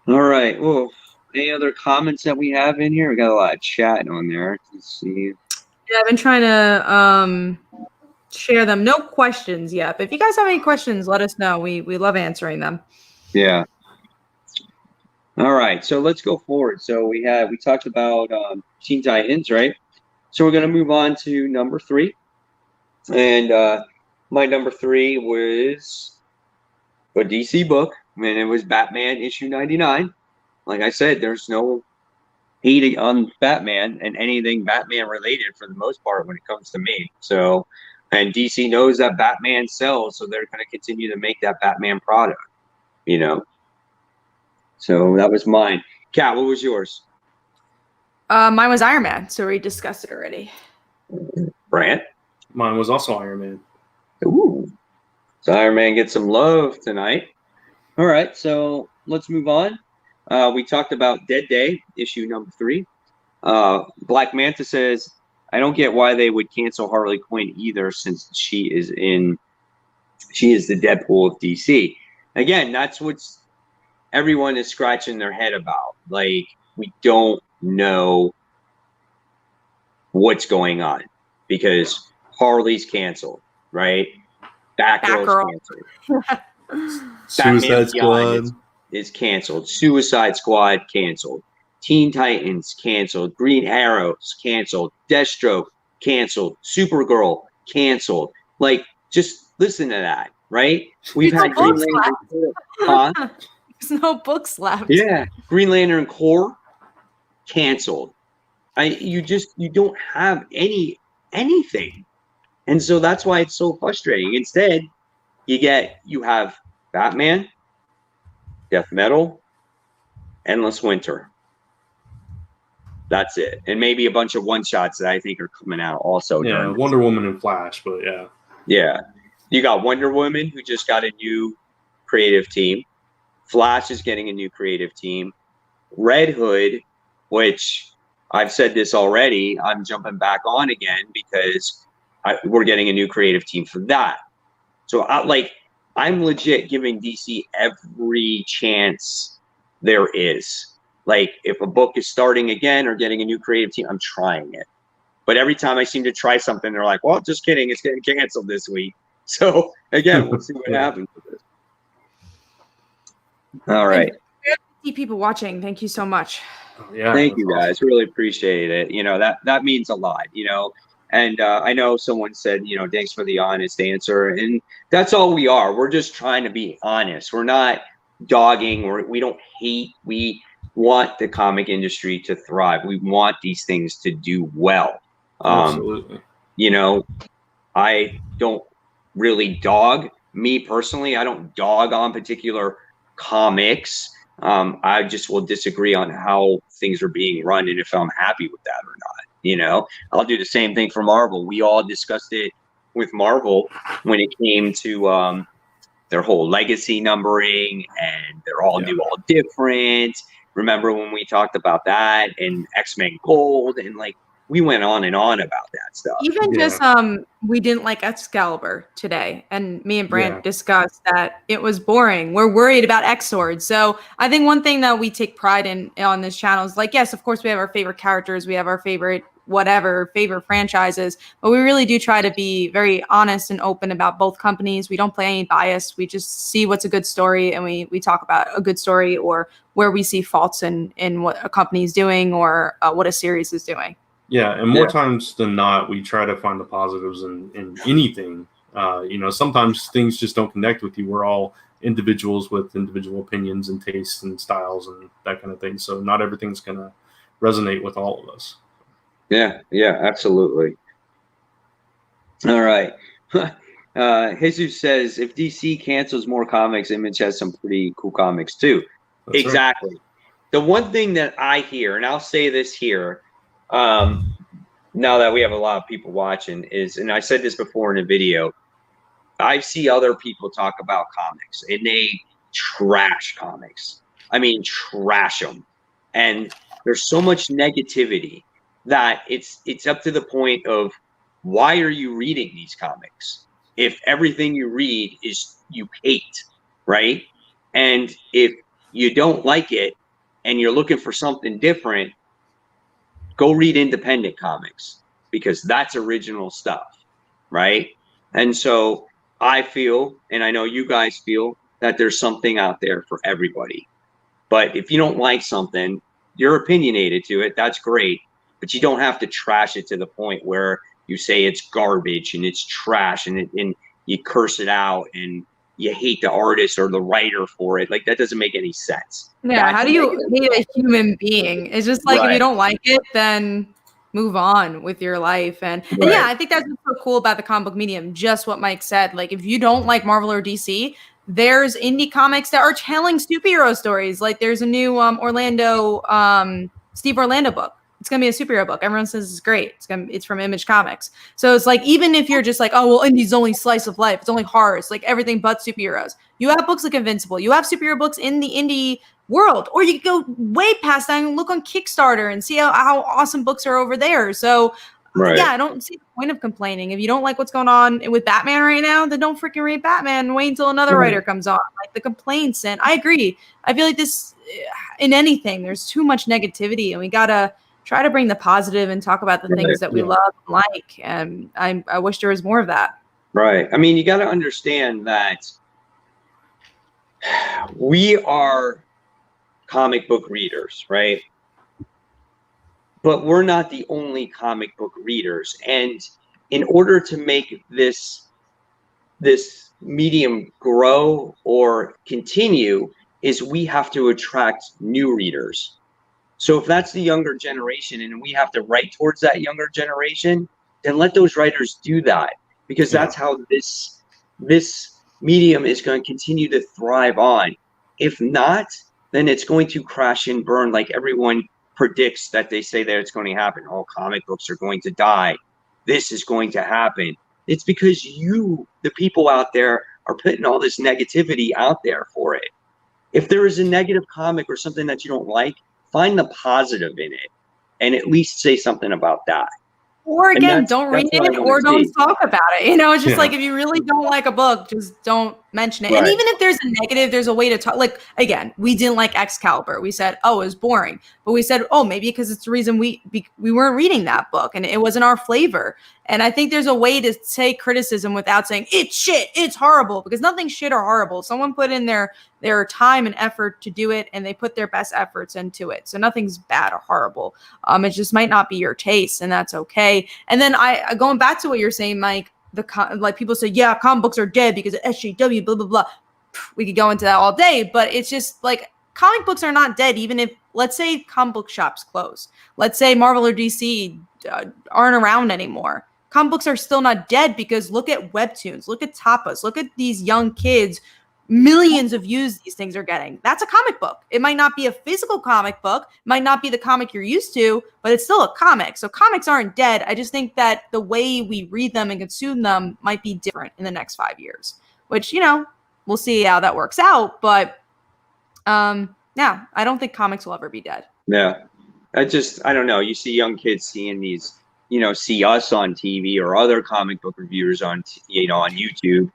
all right. Well, any other comments that we have in here? We got a lot of chat on there. Let's see. Yeah, I've been trying to share them. No questions yet, but if you guys have any questions, let us know. We love answering them. Yeah. All right, so let's go forward. So we talked about Teen Titans, right? So we're going to move on to number 3, and my number 3 was a DC book, and it was Batman issue 99. Like I said, there's no hate on Batman and anything Batman related for the most part when it comes to me. So. And DC knows that Batman sells, so they're going to continue to make that Batman product, you know. So that was mine. Kat, what was yours? Mine was Iron Man, so we discussed it already. Brant? Mine was also Iron Man. Ooh. So Iron Man gets some love tonight. All right, so let's move on. We talked about Dead Day, issue number 3. Black Manta says, I don't get why they would cancel Harley Quinn either, since she is the Deadpool of DC. Again, that's what everyone is scratching their head about. Like, we don't know what's going on because Harley's canceled, right? Batgirl's canceled. Suicide Squad is canceled. Suicide Squad canceled. Teen Titans canceled, Green Arrows canceled, Deathstroke canceled, Supergirl canceled. Like, just listen to that, right? We've had Green Lantern. Huh? There's no books left. Yeah, Green Lantern Corps canceled. You don't have anything. And so that's why it's so frustrating. Instead, you have Batman, Death Metal, Endless Winter. That's it. And maybe a bunch of one-shots that I think are coming out also. Yeah, Wonder Woman and Flash, but yeah. Yeah. You got Wonder Woman, who just got a new creative team. Flash is getting a new creative team. Red Hood, which I've said this already, I'm jumping back on again because we're getting a new creative team for that. So I'm legit giving DC every chance there is. Like, if a book is starting again or getting a new creative team, I'm trying it. But every time I seem to try something, they're like, well, just kidding, it's getting canceled this week. So again, we'll see what happens with this. All right. People watching, thank you so much. Yeah, thank you guys. Awesome. Really appreciate it. You know, that means a lot, you know. And I know someone said, you know, thanks for the honest answer. And that's all we are. We're just trying to be honest. We're not dogging. We don't hate. We want the comic industry to thrive. We want these things to do well. Absolutely. You know, I don't really dog. Me personally, I don't dog on particular comics. I just will disagree on how things are being run and if I'm happy with that or not. You know, I'll do the same thing for Marvel. We all discussed it with Marvel when it came to their whole legacy numbering, and they're all new, all different. Remember when we talked about that and X-Men Gold, and like we went on and on about that stuff. Even just we didn't like Excalibur today, and me and Brant discussed that it was boring. We're worried about X-Swords. So I think one thing that we take pride in on this channel is like, yes, of course we have our favorite characters, we have our favorite favorite franchises, but we really do try to be very honest and open about both companies. We don't play any bias. We just see what's a good story, and we talk about a good story or where we see faults in what a company is doing or what a series is doing. Yeah, and more times than not, we try to find the positives in anything. You know, sometimes things just don't connect with you. We're all individuals with individual opinions and tastes and styles and that kind of thing. So not everything's going to resonate with all of us. Yeah, absolutely. All right. Jesus says, if DC cancels more comics, Image has some pretty cool comics too. That's exactly. Right. The one thing that I hear, and I'll say this here, now that we have a lot of people watching, is, and I said this before in a video, I see other people talk about comics and they trash comics. I mean, trash them. And there's so much negativity that it's up to the point of, why are you reading these comics if everything you read is you hate, right? And if you don't like it and you're looking for something different, go read independent comics, because that's original stuff, right? And so I feel, and I know you guys feel, that there's something out there for everybody. But if you don't like something, you're opinionated to it, that's great. But you don't have to trash it to the point where you say it's garbage and it's trash and you curse it out and you hate the artist or the writer for it. Like, that doesn't make any sense. Yeah, how do you hate a human being? It's just like, if you don't like it, then move on with your life. And yeah, I think that's what's so cool about the comic book medium, just what Mike said. Like, if you don't like Marvel or DC, there's indie comics that are telling superhero stories. Like, there's a new Steve Orlando book. It's going to be a superhero book. Everyone says it's great. It's from Image Comics. So it's like, even if you're just like, oh, well, indie's only slice of life, it's only horror, it's like everything but superheroes. You have books like Invincible. You have superhero books in the indie world. Or you can go way past that and look on Kickstarter and see how awesome books are over there. So yeah, I don't see the point of complaining. If you don't like what's going on with Batman right now, then don't freaking read Batman and wait until another writer comes on. Like, the complaints. And I agree. I feel like this, in anything, there's too much negativity, and we got to try to bring the positive and talk about the things that we love and like. And I wish there was more of that. Right. I mean, you got to understand that we are comic book readers, right? But we're not the only comic book readers. And in order to make this medium grow or continue, is we have to attract new readers. So if that's the younger generation and we have to write towards that younger generation, then let those writers do that, because that's how this medium is going to continue to thrive on. If not, then it's going to crash and burn like everyone predicts that they say that it's going to happen. All comic books are going to die. This is going to happen. It's because you, the people out there, are putting all this negativity out there for it. If there is a negative comic or something that you don't like, find the positive in it and at least say something about that. Or again, don't read it or don't talk about it. You know, it's just like, if you really don't like a book, just don't mention it. Right. And even if there's a negative, there's a way to talk. Like, again, we didn't like Excalibur. We said, oh, it was boring. But we said, oh, maybe because it's the reason we weren't reading that book and it wasn't our flavor. And I think there's a way to say criticism without saying it's shit, it's horrible, because nothing's shit or horrible. Someone put in their time and effort to do it, and they put their best efforts into it. So nothing's bad or horrible. It just might not be your taste, and that's okay. And then I going back to what you're saying, Mike, like people say, yeah, comic books are dead because of SJW, blah, blah, blah. We could go into that all day, but it's just like comic books are not dead. Even if, let's say, comic book shops close. Let's say Marvel or DC aren't around anymore. Comic books are still not dead, because look at webtoons, look at tapas, look at these young kids, millions of views these things are getting. That's a comic book. It might not be a physical comic book, might not be the comic you're used to, but it's still a comic. So comics aren't dead. I just think that the way we read them and consume them might be different in the next 5 years, which, you know, we'll see how that works out. But yeah, I don't think comics will ever be dead. Yeah. I don't know. You see young kids seeing these, you know, see us on TV or other comic book reviewers on, on YouTube,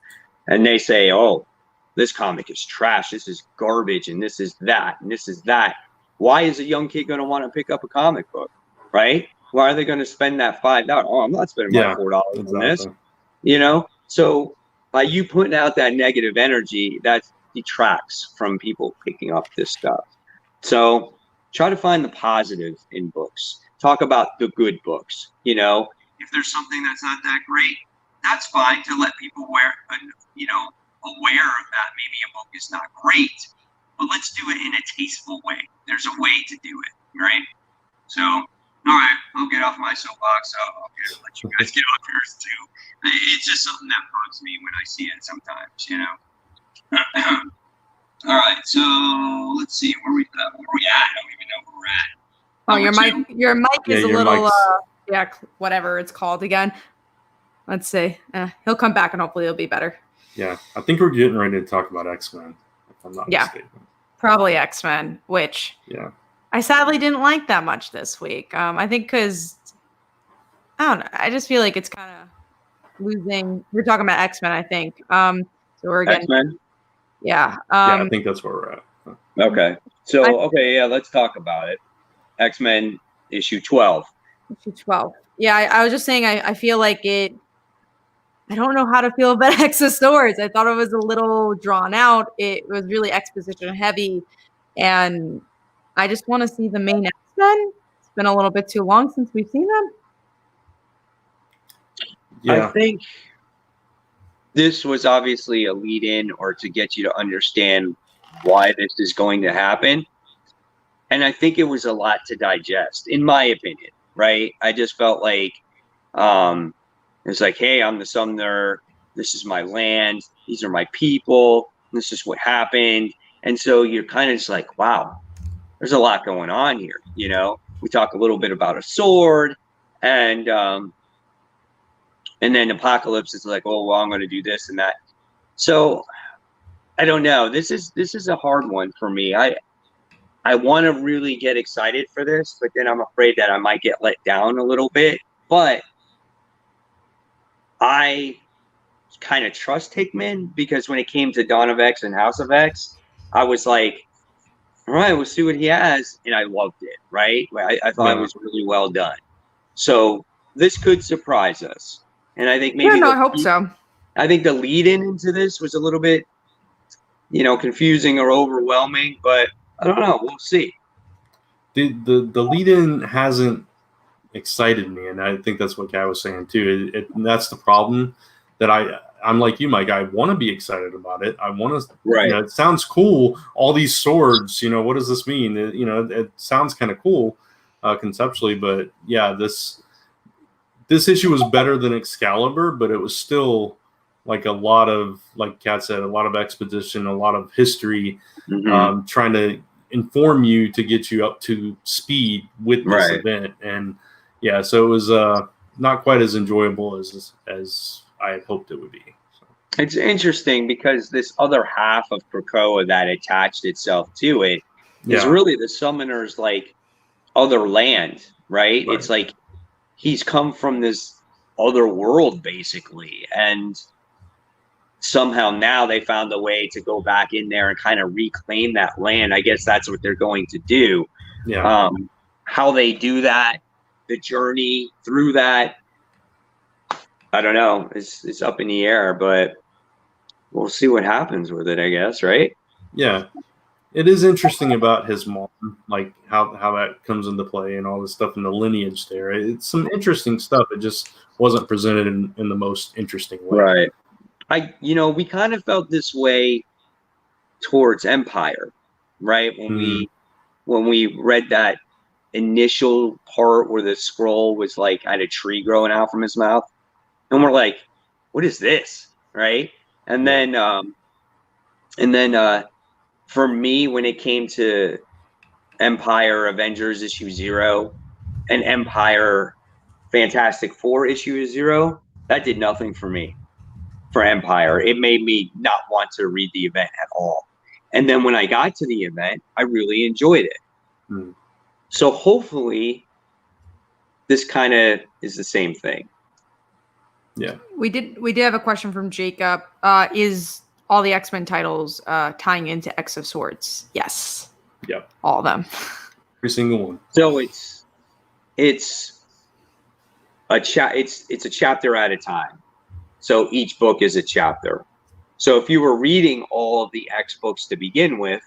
and they say, oh, this comic is trash, this is garbage, and this is that, and this is that. Why is a young kid going to want to pick up a comic book, right? Why are they going to spend that $5? Oh, I'm not spending my $4 on this, you know? So by you putting out that negative energy, that detracts from people picking up this stuff. So try to find the positive in books. Talk about the good books, you know? If there's something that's not that great, that's fine to let people aware that maybe a book is not great, but let's do it in a tasteful way. There's a way to do it, right? So, all right, I'll get off my soapbox. I'll let you guys get off yours too. It's just something that bugs me when I see it sometimes, you know? All right, so let's see where we at. I don't even know where we're at. Oh, your mic is a little, whatever it's called again. Let's see. He'll come back and hopefully it'll be better. Yeah, I think we're getting ready to talk about X-Men, if I'm not mistaken. Probably X-Men, which I sadly didn't like that much this week. I think because, I don't know, I just feel like it's kind of losing. We're talking about X-Men, I think. So we're again. X-Men? Yeah. I think that's where we're at. Okay. So, let's talk about it. X-Men issue 12. Issue 12. Yeah, I was just saying, I feel like I don't know how to feel about X's stories. I thought it was a little drawn out. It was really exposition heavy. And I just want to see the main X-Men. It's been a little bit too long since we've seen them. Yeah. I think this was obviously a lead in or to get you to understand why this is going to happen. And I think it was a lot to digest, in my opinion, right? I just felt like it's like, hey, I'm the Sumner. This is my land. These are my people. This is what happened. And so you're kind of just like, wow, there's a lot going on here. You know, we talk a little bit about a sword, and then Apocalypse is like, oh, well, I'm going to do this and that. So I don't know. This is a hard one for me. I want to really get excited for this, but then I'm afraid that I might get let down a little bit. But I kind of trust Hickman, because when it came to Dawn of X and House of X, I was like, all right, we'll see what he has. And I loved it, right? I thought it was really well done. So this could surprise us. And I think maybe I hope so. I think the lead into this was a little bit, confusing or overwhelming, but I don't know. We'll see. The lead in hasn't excited me, and I think that's what Kat was saying too. That's the problem, that I'm like you, Mike. I want to be excited about it. I want to. Right. You know, it sounds cool. All these swords. You know, what does this mean? It sounds kind of cool conceptually, but yeah, this issue was better than Excalibur, but it was still like a lot of, like Kat said, a lot of exposition, a lot of history, trying to inform you to get you up to speed with this event. And yeah, so it was not quite as enjoyable as I had hoped it would be. So. It's interesting because this other half of Krakoa that attached itself to it is really the summoner's like other land, right? It's like he's come from this other world basically, and somehow now they found a way to go back in there and kind of reclaim that land. I guess that's what they're going to do. Yeah. How they do that, the journey through that, I don't know. It's up in the air, but we'll see what happens with it, I guess, right? Yeah. It is interesting about his mom, like how that comes into play and all this stuff in the lineage there. It's some interesting stuff. It just wasn't presented in the most interesting way. Right. We kind of felt this way towards Empire, right? When we read that initial part where the scroll was like had a tree growing out from his mouth, and we're like, what is this? Right. And then for me, when it came to Empire Avengers issue 0 and Empire Fantastic Four issue 0, that did nothing for me. For Empire, it made me not want to read the event at all. And then when I got to the event, I really enjoyed it. So hopefully this kind of is the same thing. Yeah. We did have a question from Jacob. Is all the X-Men titles tying into X of Swords? Yes. Yep. All of them. Every single one. So it's a chapter at a time. So each book is a chapter. So if you were reading all of the X books to begin with,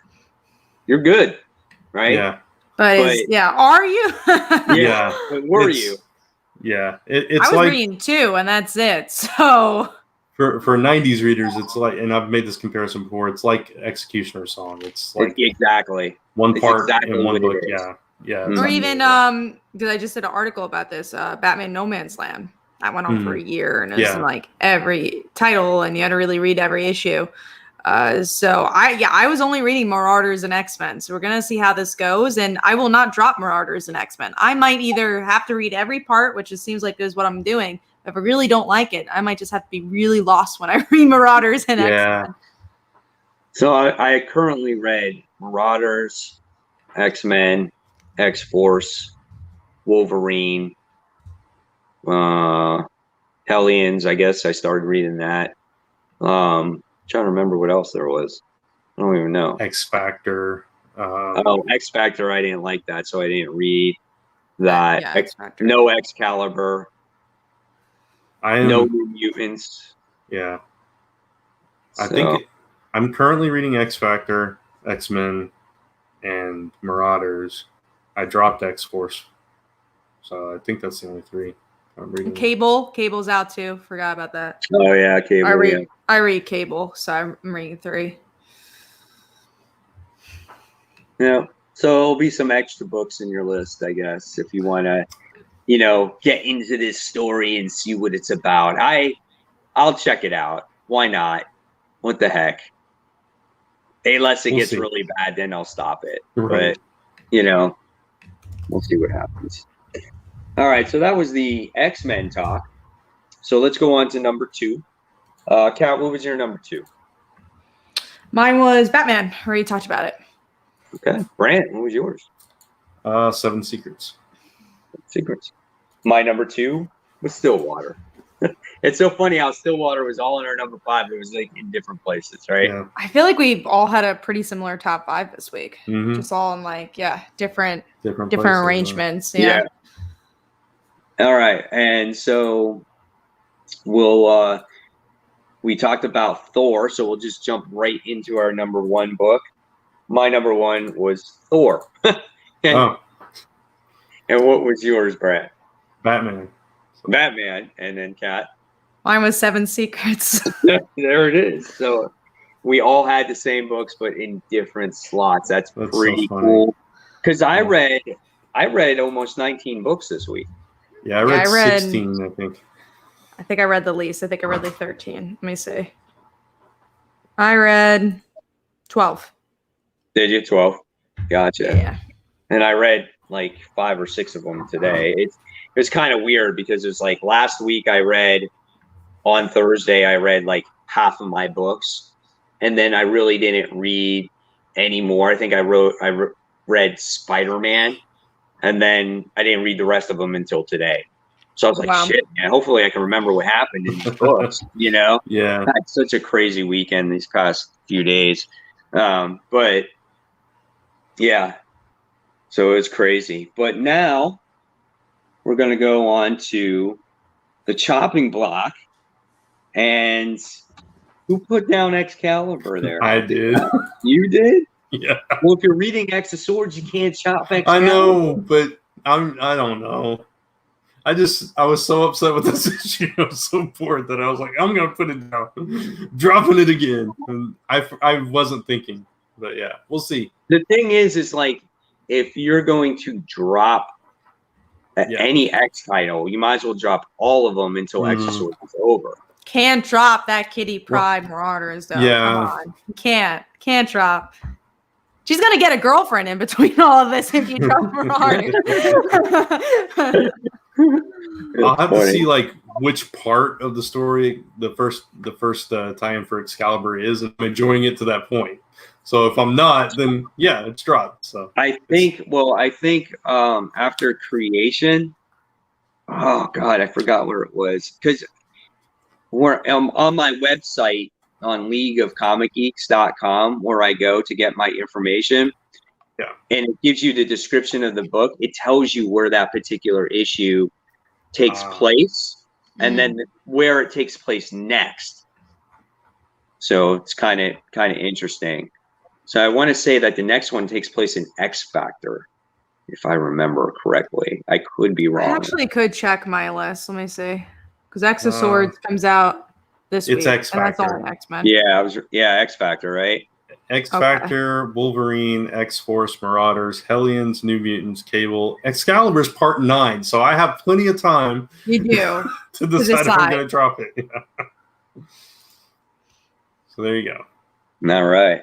you're good, right? Yeah. But are you? Yeah. But were you? Yeah. I was like, reading 2, and that's it. So for 90s readers, it's like, and I've made this comparison before, it's like Executioner's Song. It's like exactly one part in one book. Yeah. Or even because I just did an article about this, Batman No Man's Land. That went on for a year, and it was like every title, and you had to really read every issue. So I was only reading Marauders and X-Men. So we're gonna see how this goes, and I will not drop Marauders and X-Men. I might either have to read every part, which it seems like is what I'm doing. If I really don't like it, I might just have to be really lost when I read Marauders and X-Men. So I currently read Marauders, X-Men, X-Force, Wolverine, Hellions. I guess I started reading that. Trying to remember what else there was. I don't even know. X Factor. X Factor. I didn't like that, so I didn't read that. Yeah, X Factor. No Excalibur. No New Mutants. Yeah. I think I'm currently reading X Factor, X-Men, and Marauders. I dropped X-Force. So I think that's the only 3 I'm reading. Cable's out too. Forgot about that. Oh yeah, Cable. I read Cable, so I'm reading 3. Yeah. So there'll be some extra books in your list, I guess, if you want to, get into this story and see what it's about. I'll check it out. Why not? What the heck? Unless it gets really bad, then I'll stop it. Right. But, we'll see what happens. All right. So that was the X-Men talk. So let's go on to number 2. Kat, what was your number 2? Mine was Batman. I already talked about it. Okay. Brant, what was yours? 7 Secrets. My number 2 was Stillwater. It's so funny how Stillwater was all in our number 5. It was like in different places, right? Yeah. I feel like we've all had a pretty similar top 5 this week. Mm-hmm. Just all in different places, arrangements. Yeah. All right. And so we talked about Thor, so we'll just jump right into our number 1 book. My number 1 was Thor. And what was yours, Brad? Batman. Batman, and then Kat. Mine was Seven Secrets. There it is. So we all had the same books, but in different slots. That's pretty so cool. Because I read almost 19 books this week. Yeah, I read 16, I think. I think I read the least. I think I read like 13. Let me see. I read 12. Did you? 12? Gotcha. Yeah. And I read like 5 or 6 of them today. It's kind of weird because it's like last week on Thursday, I read like half of my books. And then I really didn't read anymore. I think I read Spiderman. And then I didn't read the rest of them until today. So I was like, shit, man, hopefully I can remember what happened in these books, you know? Yeah. I had such a crazy weekend these past few days. But yeah, so it was crazy. But now we're going to go on to the chopping block. And who put down Excalibur there? I did. You did? Yeah. Well, if you're reading X of Swords, you can't chop Excalibur. I know, but I don't know. I was so upset with this issue. I was so bored that I was like, I'm gonna put it down, dropping it again. And I wasn't thinking, but yeah, we'll see. The thing is like if you're going to drop any X title, you might as well drop all of them until X of Swords is over. Can't drop that Kitty Pryde Marauders though. Yeah. Come on. Can't drop. She's gonna get a girlfriend in between all of this if you drop Marauders. I'll have to see like which part of the story the first tie-in for Excalibur is, and I'm enjoying it to that point. So if I'm not, then yeah, it's dropped. So I think after creation, oh god, I forgot where it was, because we're on my website on leagueofcomicgeeks.com where I go to get my information. Yeah. And it gives you the description of the book. It tells you where that particular issue takes place and then where it takes place next. So it's kind of interesting. So I want to say that the next one takes place in X Factor, if I remember correctly. I could be wrong. I actually could check my list. Let me see. Because X of Swords comes out this week. It's X Factor. And that's all X-Men. Yeah, X Factor, right? X Factor, Wolverine, X-Force, Marauders, Hellions, New Mutants, Cable. Excalibur's part 9, so I have plenty of time. You do. to decide if I'm going to drop it. Yeah. So there you go. All right.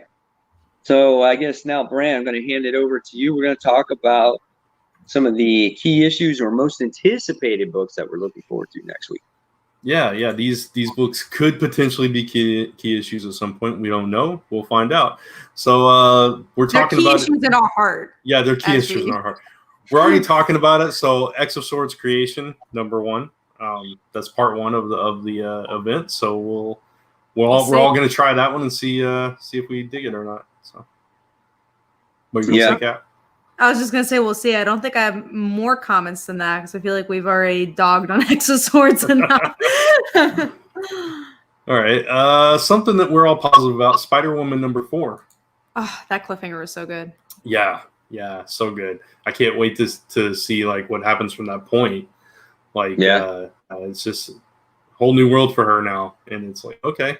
So I guess now, Brand, I'm going to hand it over to you. We're going to talk about some of the key issues or most anticipated books that we're looking forward to next week. Yeah. These books could potentially be key issues at some point. We don't know. We'll find out. So we're talking about key issues in our heart. Yeah, they're key issues in our heart. We're already talking about it. So X of Swords creation, number 1. That's part 1 of the event. So we're all going to try that one and see if we dig it or not. So, what are you going to say, Kat? I was just going to say, we'll see. I don't think I have more comments than that because I feel like we've already dogged on X of Swords enough. All right. Something that we're all positive about, Spider-Woman number 4. Oh, that cliffhanger was so good. Yeah, so good. I can't wait to see like what happens from that point. Like, it's just a whole new world for her now. And it's like, okay.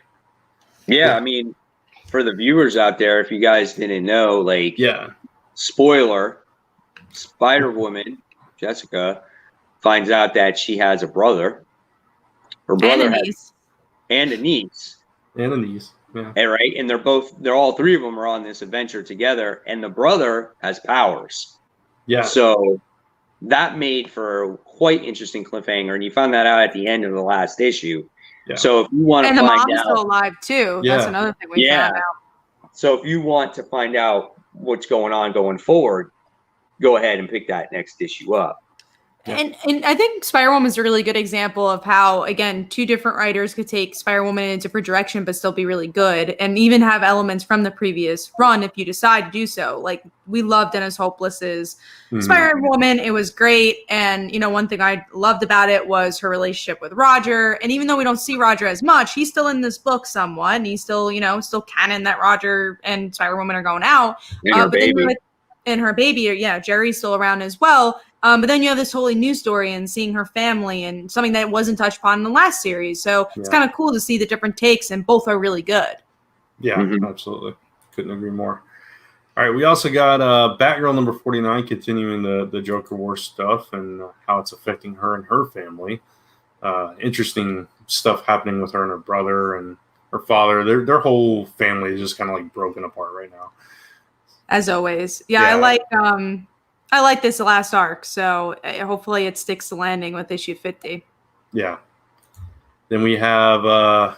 Yeah, I mean, for the viewers out there, if you guys didn't know, like, spoiler, Spider-Woman, Jessica, finds out that she has a brother. Her brother and a niece. Yeah. And right, and they're all 3 of them are on this adventure together, and the brother has powers. Yeah. So that made for quite interesting cliffhanger, and you found that out at the end of the last issue. Yeah. So if you want to find out, and the mom's still alive too. Yeah. That's another thing we found out. So if you want to find out what's going on going forward, go ahead and pick that next issue up. Yeah. And I think Spider-Woman is a really good example of how, again, 2 different writers could take Spider-Woman in a different direction but still be really good, and even have elements from the previous run if you decide to do so. Like, we love Dennis Hopeless's Spider-Woman. It was great. And, one thing I loved about it was her relationship with Roger. And even though we don't see Roger as much, he's still in this book somewhat. And he's still, still canon that Roger and Spider-Woman are going out. And her baby. and her baby, or Jerry's still around as well. But then you have this wholly new story and seeing her family and something that wasn't touched upon in the last series. So it's kind of cool to see the different takes, and both are really good. Yeah, absolutely. Couldn't agree more. All right, we also got Batgirl number 49 continuing the Joker War stuff and how it's affecting her and her family. Interesting stuff happening with her and her brother and her father. Their whole family is just kind of like broken apart right now. As always. Yeah. I like this last arc, so hopefully it sticks the landing with issue 50. Yeah. Then we have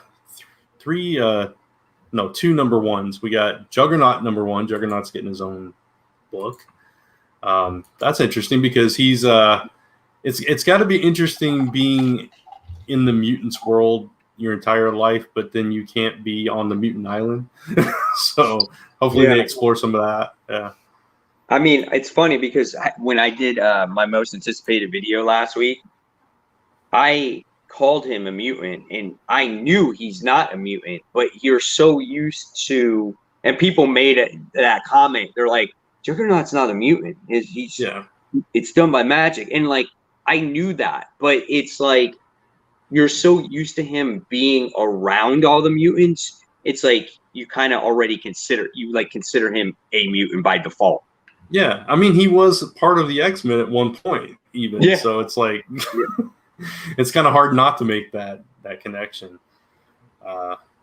two number ones. We got Juggernaut number 1. Juggernaut's getting his own book. That's interesting because he's it's got to be interesting being in the mutants world your entire life, but then you can't be on the mutant island. So hopefully they explore some of that. Yeah. I mean, it's funny because when I did my most anticipated video last week, I called him a mutant, and I knew he's not a mutant, but you're so used to, and people made that comment. They're like, Juggernaut's not a mutant. It's done by magic. And like, I knew that, but it's like, you're so used to him being around all the mutants. It's like, you kind of already consider him a mutant by default. Yeah. I mean, he was part of the X-Men at one point even. Yeah. So it's like, it's kind of hard not to make that connection.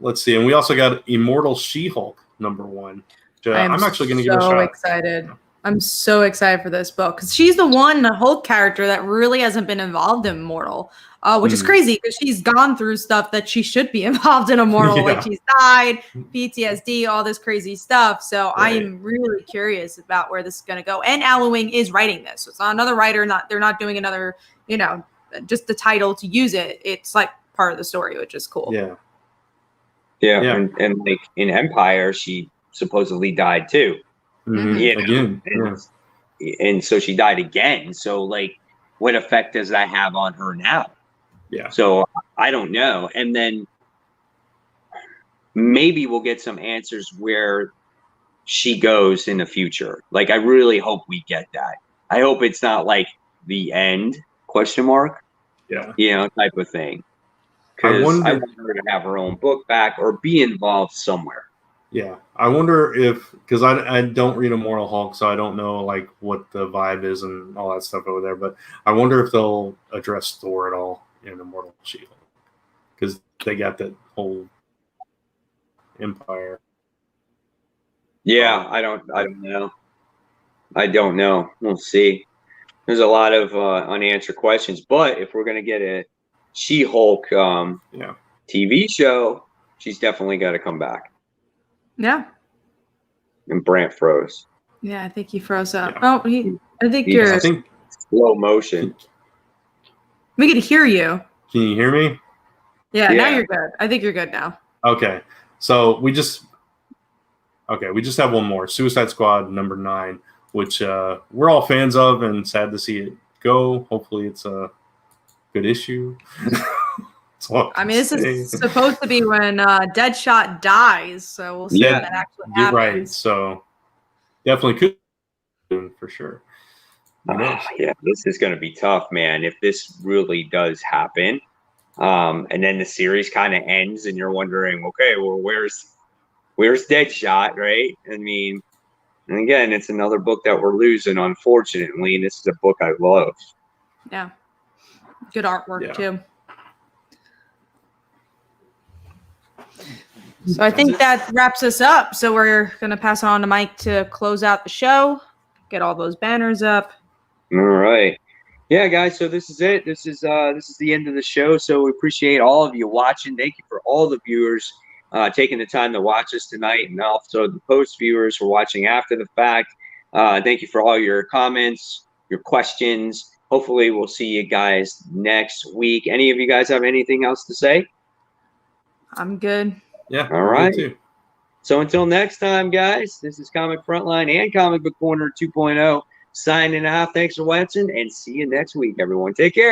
Let's see. And we also got Immortal She-Hulk number 1. I'm actually going to give it a shot. Excited. I'm so excited for this book because she's the Hulk character that really hasn't been involved in Immortal, which is crazy because she's gone through stuff that she should be involved in Immortal. Like she's died, PTSD, all this crazy stuff. So I am really curious about where this is going to go. And Wing is writing this. So it's not another writer. They're not doing another, just the title to use it. It's like part of the story, which is cool. Yeah. And like in Empire, she supposedly died too. Again. And so she died again. So like, what effect does that have on her now? Yeah. So I don't know. And then maybe we'll get some answers where she goes in the future. Like, I really hope we get that. I hope it's not like the end ? Yeah. Type of thing. Because I want her to have her own book back or be involved somewhere. Yeah, I wonder because I don't read Immortal Hulk, so I don't know like what the vibe is and all that stuff over there. But I wonder if they'll address Thor at all in Immortal She-Hulk because they got that whole empire. Yeah, I don't know. I don't know. We'll see. There's a lot of unanswered questions, but if we're gonna get a She-Hulk TV show, she's definitely got to come back. Yeah. And Brant froze. Yeah, I think he froze up. Yeah. Oh, I think slow motion. We can hear you. Can you hear me? Yeah, now you're good. I think you're good now. Okay. So we just have one more. Suicide Squad number 9, which we're all fans of and sad to see it go. Hopefully it's a good issue. I mean, this is supposed to be when Deadshot dies, so we'll see if that actually happens. Right, so definitely could for sure. Yeah, this is going to be tough, man. If this really does happen, and then the series kind of ends, and you're wondering, okay, well, where's Deadshot, right? I mean, and again, it's another book that we're losing, unfortunately, and this is a book I love. Yeah, good artwork too. So I think that wraps us up. So we're going to pass it on to Mike to close out the show, get all those banners up. All right. Yeah, guys. So this is it. This is the end of the show. So we appreciate all of you watching. Thank you for all the viewers taking the time to watch us tonight, and also the post viewers who are watching after the fact. Thank you for all your comments, your questions. Hopefully we'll see you guys next week. Any of you guys have anything else to say? I'm good. Yeah. All right. So until next time, guys, this is Comic Frontline and Comic Book Corner 2.0 signing out. Thanks for watching, and see you next week, everyone. Take care.